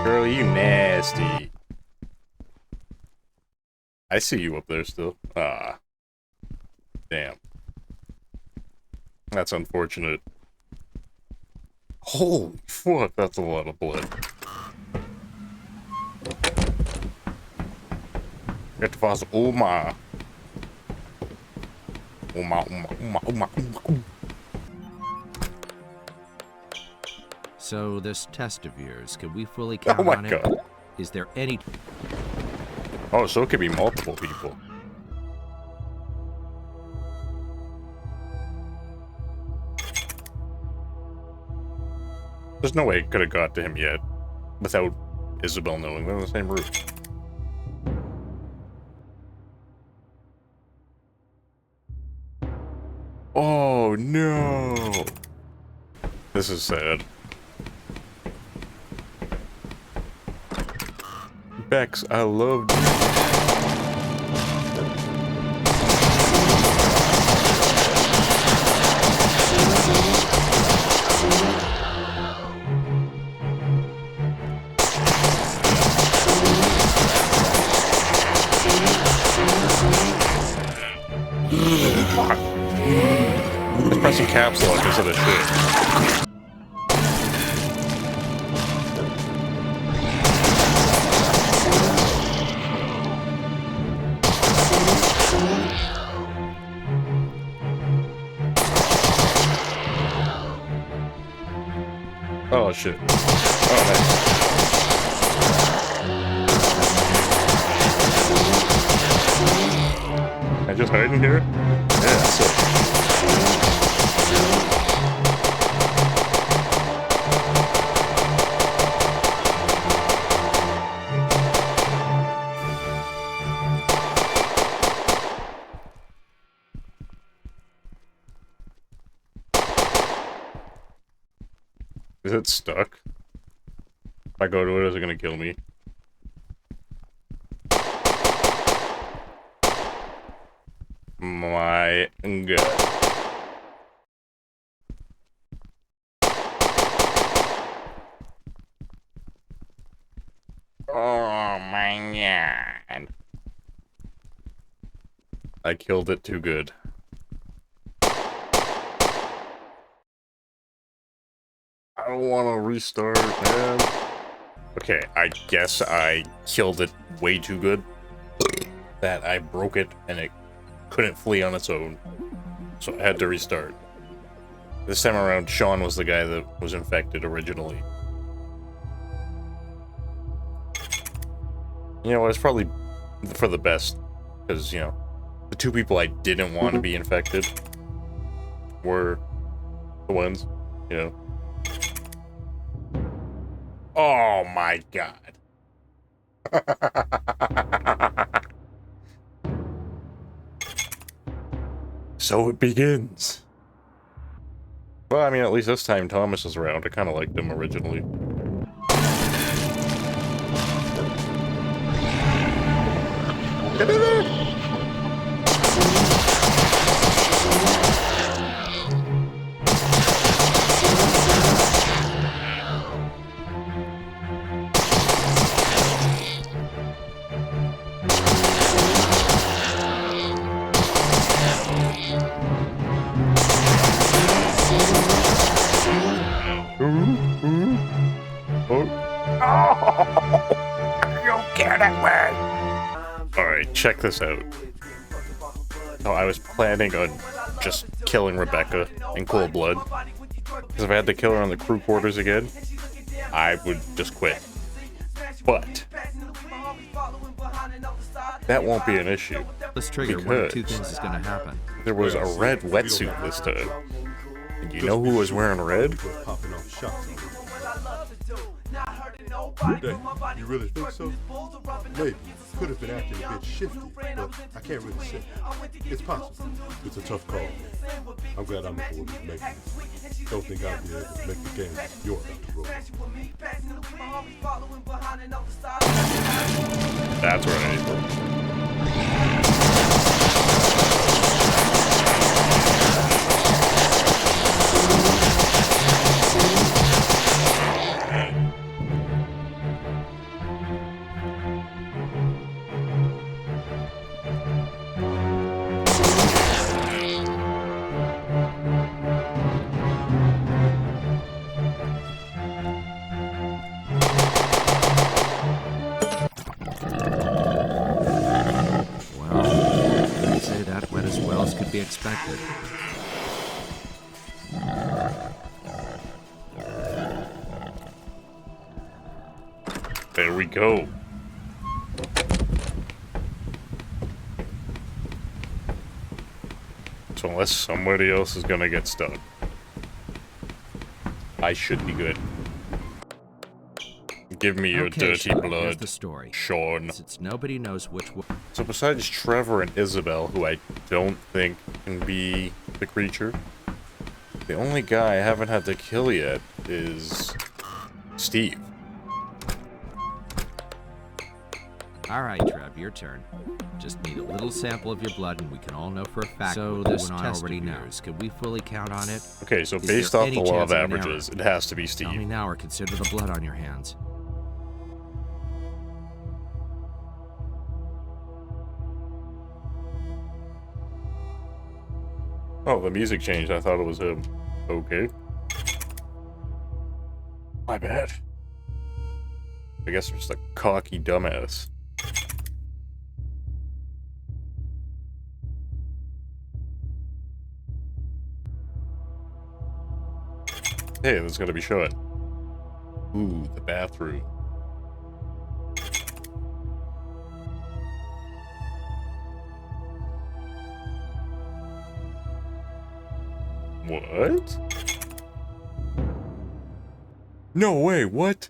Girl, you nasty. I see you up there still. Ah. Damn. That's unfortunate. Holy fuck, that's a lot of blood. Get the fossil. Oh my. Oh my, oh my, oh my, oh my, oh my. So this test of yours, can we fully count Oh my on god. it? Is there any... Oh, so it could be multiple people. There's no way it could have got to him yet without Isabel knowing they're in the same room. Oh no. This is sad. Bex, I loved you. Fuck. Just pressing caps lock instead of shit. Oh shit. Oh nice. I just hide in here? Yeah, sick. Is it stuck? If I go to it, is it gonna kill me? My god. Oh my god. I killed it too good. I don't want to restart, man. Okay, I guess I killed it way too good. That I broke it and it couldn't flee on its own. So I had to restart. This time around, Sean was the guy that was infected originally. You know, it's probably for the best. Because, you know, the two people I didn't want to be infected were the ones, you know. Oh my god. So it begins. Well, I mean, at least this time Thomas is around. I kind of liked him originally. Get in there! Alright, check this out. So I was planning on just killing Rebecca in cold blood. Because if I had to kill her on the crew quarters again, I would just quit. But that won't be an issue. Let's trigger one of two things is gonna happen. There was a red wetsuit this time. And you know who was wearing red? Dang, you really think so? Maybe. Could have been acting a bit shifty, but I can't really say. It's possible. It's a tough call. I'm glad I'm the one who's making it. Don't think I'll be able to make the game you're about to roll. That's right. I'd say that went as well as could be expected. There we go. So unless somebody else is gonna get stuck, I should be good. Give me your dirty Sean, here's blood, the story. Sean. Since nobody knows which one. So besides Trevor and Isabel, who I don't think can be the creature, the only guy I haven't had to kill yet is Steve. Alright, Trev, your turn. Just need a little sample of your blood and we can all know for a fact so this test already knows. Can we fully count on it? Okay, so Is based there off any the law chance of of an averages, error? it has to be Tell me Steve. now or consider the blood on your hands. Oh, the music changed. I thought it was him. Okay. My bad. I guess I'm just a cocky dumbass. Hey, that's gonna be shut. Ooh, the bathroom. What? No way, what?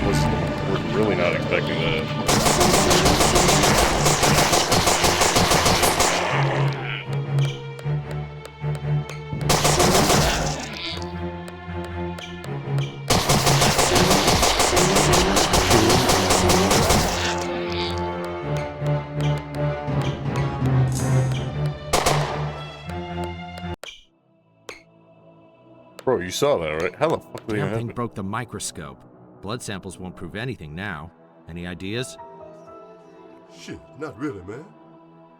Was really not expecting that. Bro, you saw that, right? How the fuck did that Damn thing happen? broke the microscope. Blood samples won't prove anything now. Any ideas? Shit, not really, man.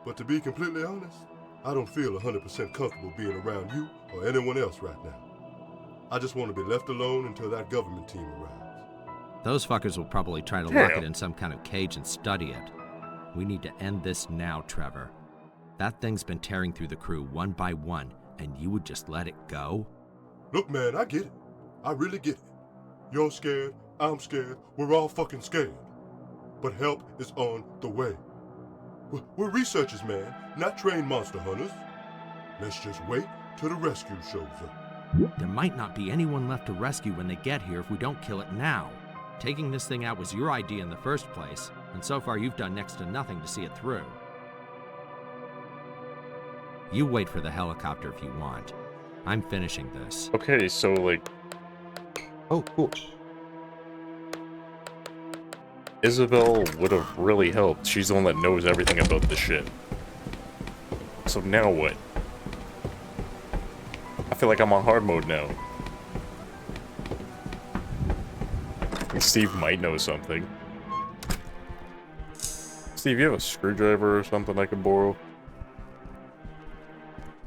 But to be completely honest, I don't feel 100% comfortable being around you or anyone else right now. I just want to be left alone until that government team arrives. Those fuckers will probably try to lock it in some kind of cage and study it. We need to end this now, Trevor. That thing's been tearing through the crew one by one, and you would just let it go? Look, man, I get it. I really get it. You're scared, I'm scared, we're all fucking scared. But help is on the way. We're researchers, man, not trained monster hunters. Let's just wait till the rescue shows up. There might not be anyone left to rescue when they get here if we don't kill it now. Taking this thing out was your idea in the first place, and so far you've done next to nothing to see it through. You wait for the helicopter if you want. I'm finishing this. Okay, so like... Oh, cool. Isabel would have really helped. She's the one that knows everything about this shit. So now what? I feel like I'm on hard mode now. And Steve might know something. Steve, you have a screwdriver or something I could borrow?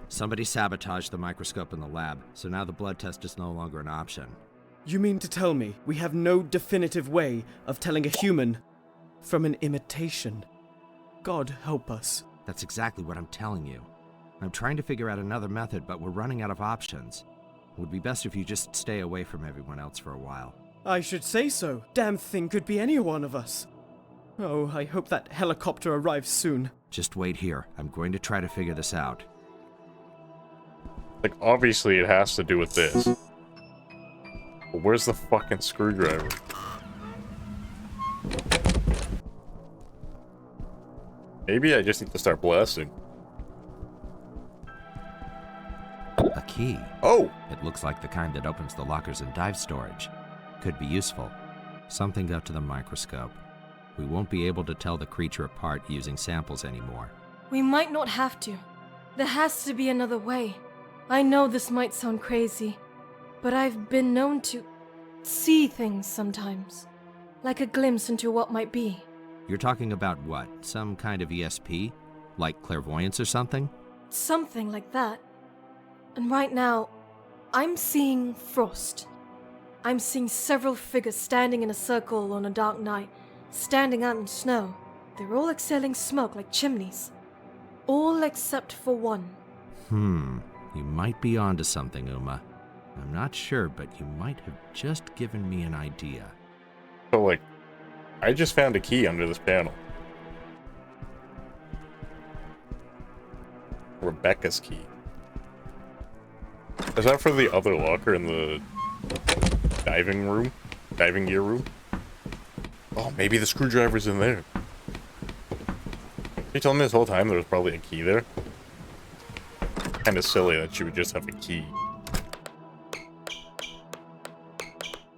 Somebody sabotaged the microscope in the lab, so now the blood test is no longer an option. You mean to tell me we have no definitive way of telling a human from an imitation? God help us. That's exactly what I'm telling you. I'm trying to figure out another method, but we're running out of options. It would be best if you just stay away from everyone else for a while. I should say so. Damn thing could be any one of us. Oh, I hope that helicopter arrives soon. Just wait here. I'm going to try to figure this out. Like, obviously it has to do with this. But where's the fucking screwdriver? Maybe I just need to start blasting. A key. Oh! It looks like the kind that opens the lockers in dive storage. Could be useful. Something got to the microscope. We won't be able to tell the creature apart using samples anymore. We might not have to. There has to be another way. I know this might sound crazy, but I've been known to see things sometimes. Like a glimpse into what might be. You're talking about what? Some kind of ESP? Like clairvoyance or something? Something like that. And right now, I'm seeing frost. I'm seeing several figures standing in a circle on a dark night, standing out in snow. They're all exhaling smoke like chimneys. All except for one. You might be onto something, Uma. I'm not sure, but you might have just given me an idea. So, like, I just found a key under this panel. Rebecca's key. Is that for the other locker in the diving room? Diving gear room? Oh, maybe the screwdriver's in there. You told me this whole time there was probably a key there? Kinda silly that she would just have a key.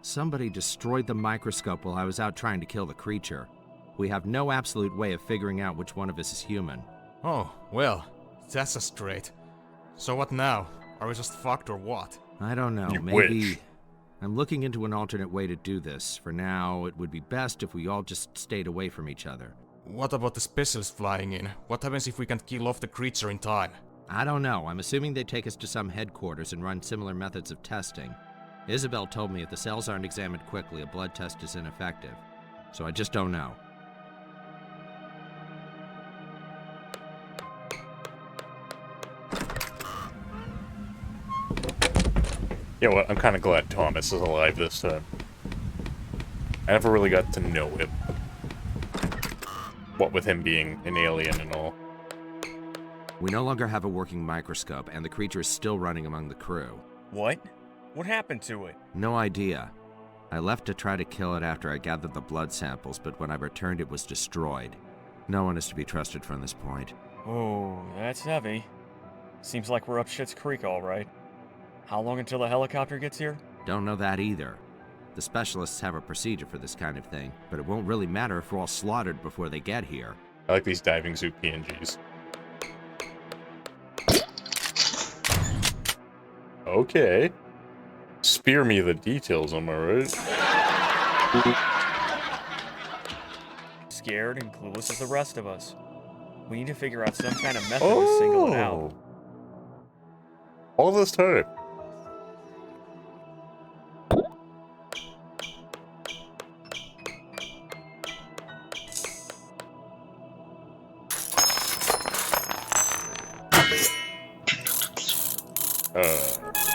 Somebody destroyed the microscope while I was out trying to kill the creature. We have no absolute way of figuring out which one of us is human. Oh, well, that's a straight. So what now? Are we just fucked or what? I don't know, You maybe... wish. I'm looking into an alternate way to do this. For now, it would be best if we all just stayed away from each other. What about the specialists flying in? What happens if we can't kill off the creature in time? I don't know. I'm assuming they take us to some headquarters and run similar methods of testing. Isabel told me if the cells aren't examined quickly, a blood test is ineffective. So I just don't know. You know what, I'm kinda glad Thomas is alive this time. I never really got to know him. What with him being an alien and all. We no longer have a working microscope, and the creature is still running among the crew. What? What happened to it? No idea. I left to try to kill it after I gathered the blood samples, but when I returned it was destroyed. No one is to be trusted from this point. Oh, that's heavy. Seems like we're up shit's creek, all right. How long until the helicopter gets here? Don't know that either. The specialists have a procedure for this kind of thing, but it won't really matter if we're all slaughtered before they get here. I like these diving suit PNGs. Okay. Spear me the details, am I right? Scared and clueless as the rest of us. We need to figure out some kind of method to single it out. All this time.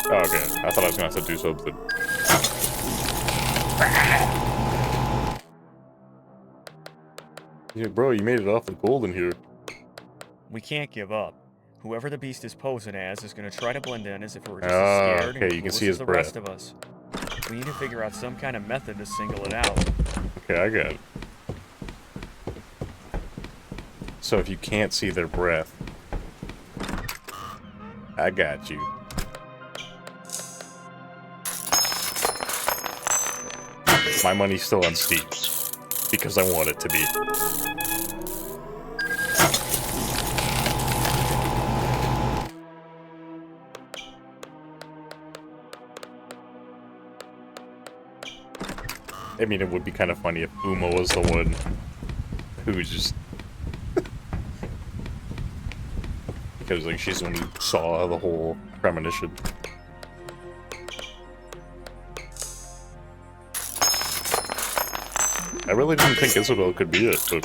Okay. I thought I was gonna have to do something. Yeah, bro, you made it awfully cold in here. We can't give up. Whoever the beast is posing as is going to try to blend in as if we're just as scared and you can clueless see as his the breath. rest of us. We need to figure out some kind of method to single it out. Okay, I got it. So if you can't see their breath, I got you. My money's still on Steve, because I want it to be. I mean, it would be kind of funny if Uma was the one who just... because, like, she's the one who saw the whole premonition. I really didn't think Isabel could be it, but...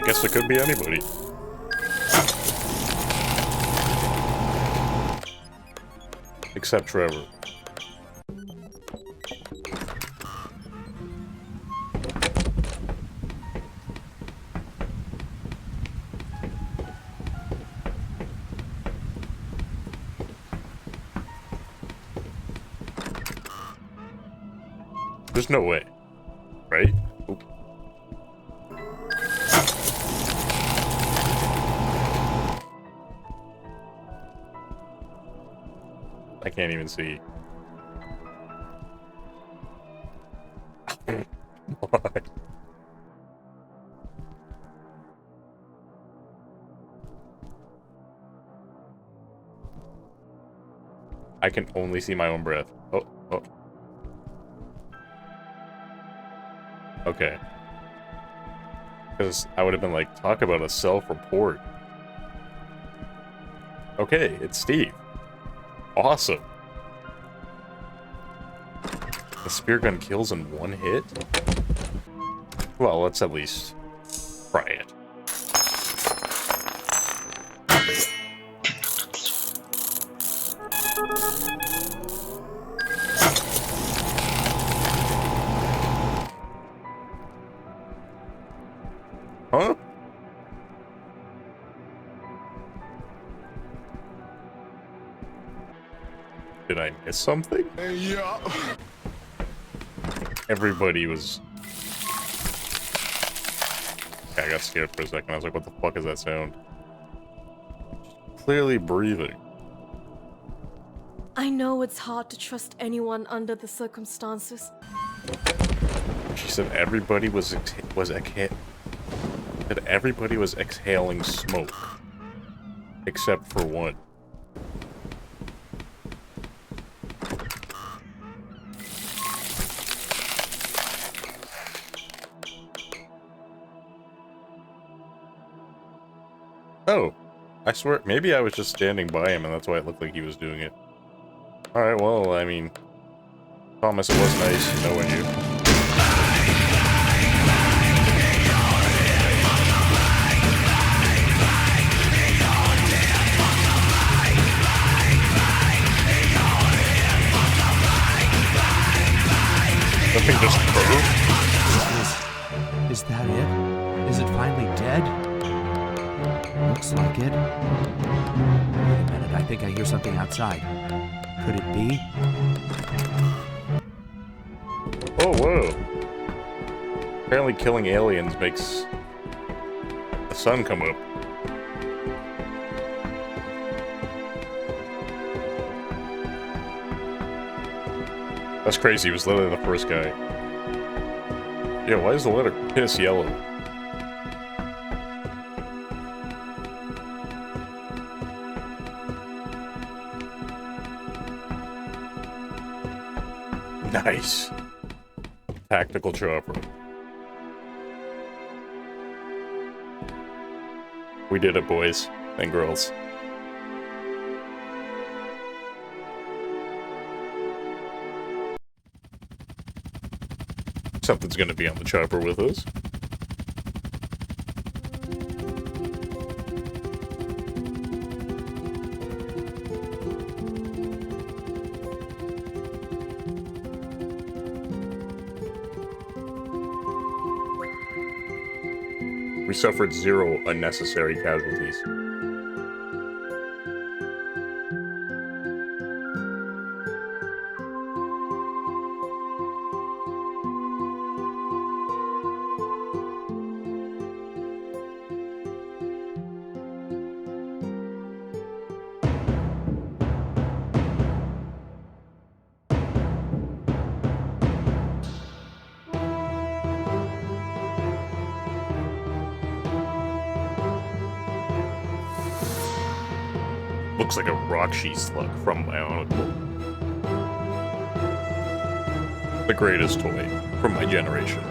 guess it could be anybody. Except Trevor. There's no way, right? Oop. I can't even see. What? I can only see my own breath. Oh, oh. Okay. Because I would have been like, talk about a self-report. Okay, it's Steve. Awesome. The spear gun kills in one hit? Well, let's at least try it. Huh? Did I miss something? Yeah. Everybody was... I got scared for a second. I was like, what the fuck is that sound? Clearly breathing. I know it's hard to trust anyone under the circumstances. She said everybody was exhaling smoke. Except for one. Oh, I swear, maybe I was just standing by him and that's why it looked like he was doing it. Alright, well, I mean, Thomas, it was nice knowing you. The thing just broke. Is that it? Is it finally dead? Looks like it. Wait a minute, I think I hear something outside. Could it be? Oh, whoa. Apparently killing aliens makes the sun come up. That's crazy, he was literally the first guy. Yeah, why is the letter piss yellow? Nice. Tactical chopper. We did it, boys and girls. Something's gonna be on the chopper with us. We suffered 0 unnecessary casualties. Looks like a Rockshi slug from Bionicle. The greatest toy from my generation.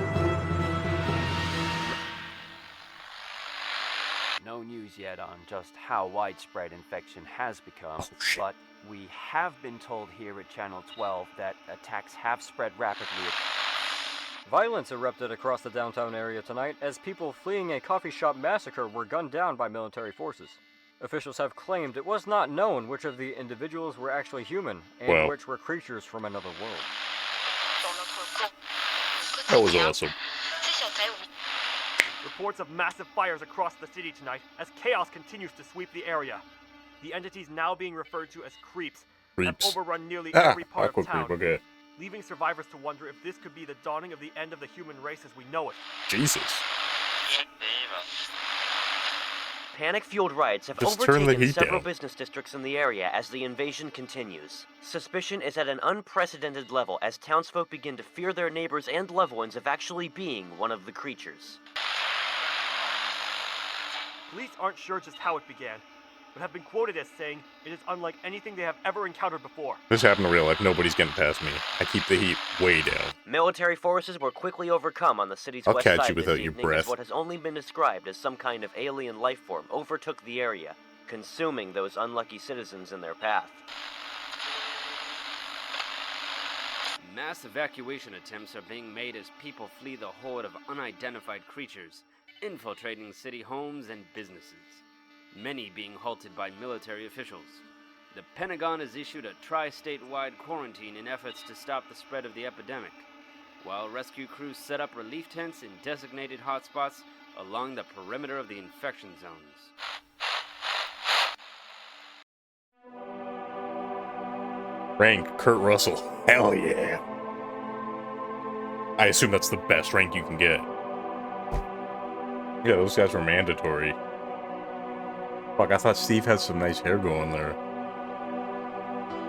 No news yet on just how widespread infection has become, Oh, shit. but we have been told here at Channel 12 that attacks have spread rapidly. Violence erupted across the downtown area tonight as people fleeing a coffee shop massacre were gunned down by military forces. Officials have claimed it was not known which of the individuals were actually human and which were creatures from another world. That was awesome. Reports of massive fires across the city tonight as chaos continues to sweep the area. The entities now being referred to as creeps have overrun nearly every part of town, okay. leaving survivors to wonder if this could be the dawning of the end of the human race as we know it. Jesus. Panic-fueled riots have overtaken several business districts in the area as the invasion continues. Suspicion is at an unprecedented level as townsfolk begin to fear their neighbors and loved ones of actually being one of the creatures. Police aren't sure just how it began, but have been quoted as saying it is unlike anything they have ever encountered before. This happened in real life. Nobody's getting past me. I keep the heat way down. Military forces were quickly overcome on the city's west side this evening as what has only been described as some kind of alien life form overtook the area, consuming those unlucky citizens in their path. Mass evacuation attempts are being made as people flee the horde of unidentified creatures, infiltrating city homes and businesses, many being halted by military officials. The Pentagon has issued a tri-state-wide quarantine in efforts to stop the spread of the epidemic, while rescue crews set up relief tents in designated hotspots along the perimeter of the infection zones. Rank Kurt Russell. Hell yeah. I assume that's the best rank you can get. Yeah, those guys were mandatory. Fuck, I thought Steve had some nice hair going there.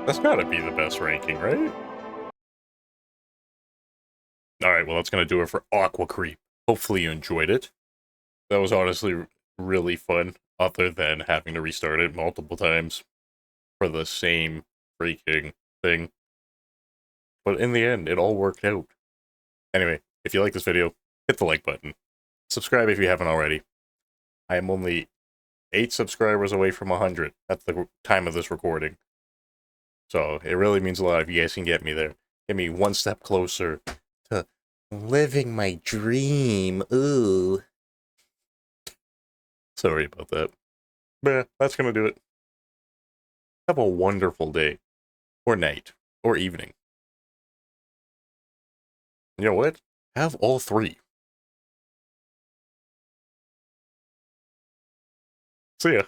That's gotta be the best ranking, right? Alright, well that's gonna do it for Aquacreep. Hopefully you enjoyed it. That was honestly really fun, other than having to restart it multiple times for the same freaking thing. But in the end, it all worked out. Anyway, if you like this video, hit the like button. Subscribe if you haven't already. I am only 8 subscribers away from 100 at the time of this recording. So it really means a lot if you guys can get me there. Get me one step closer to living my dream. Ooh. Sorry about that. But yeah, that's gonna do it. Have a wonderful day. Or night. Or evening. You know what? Have all 3. See ya.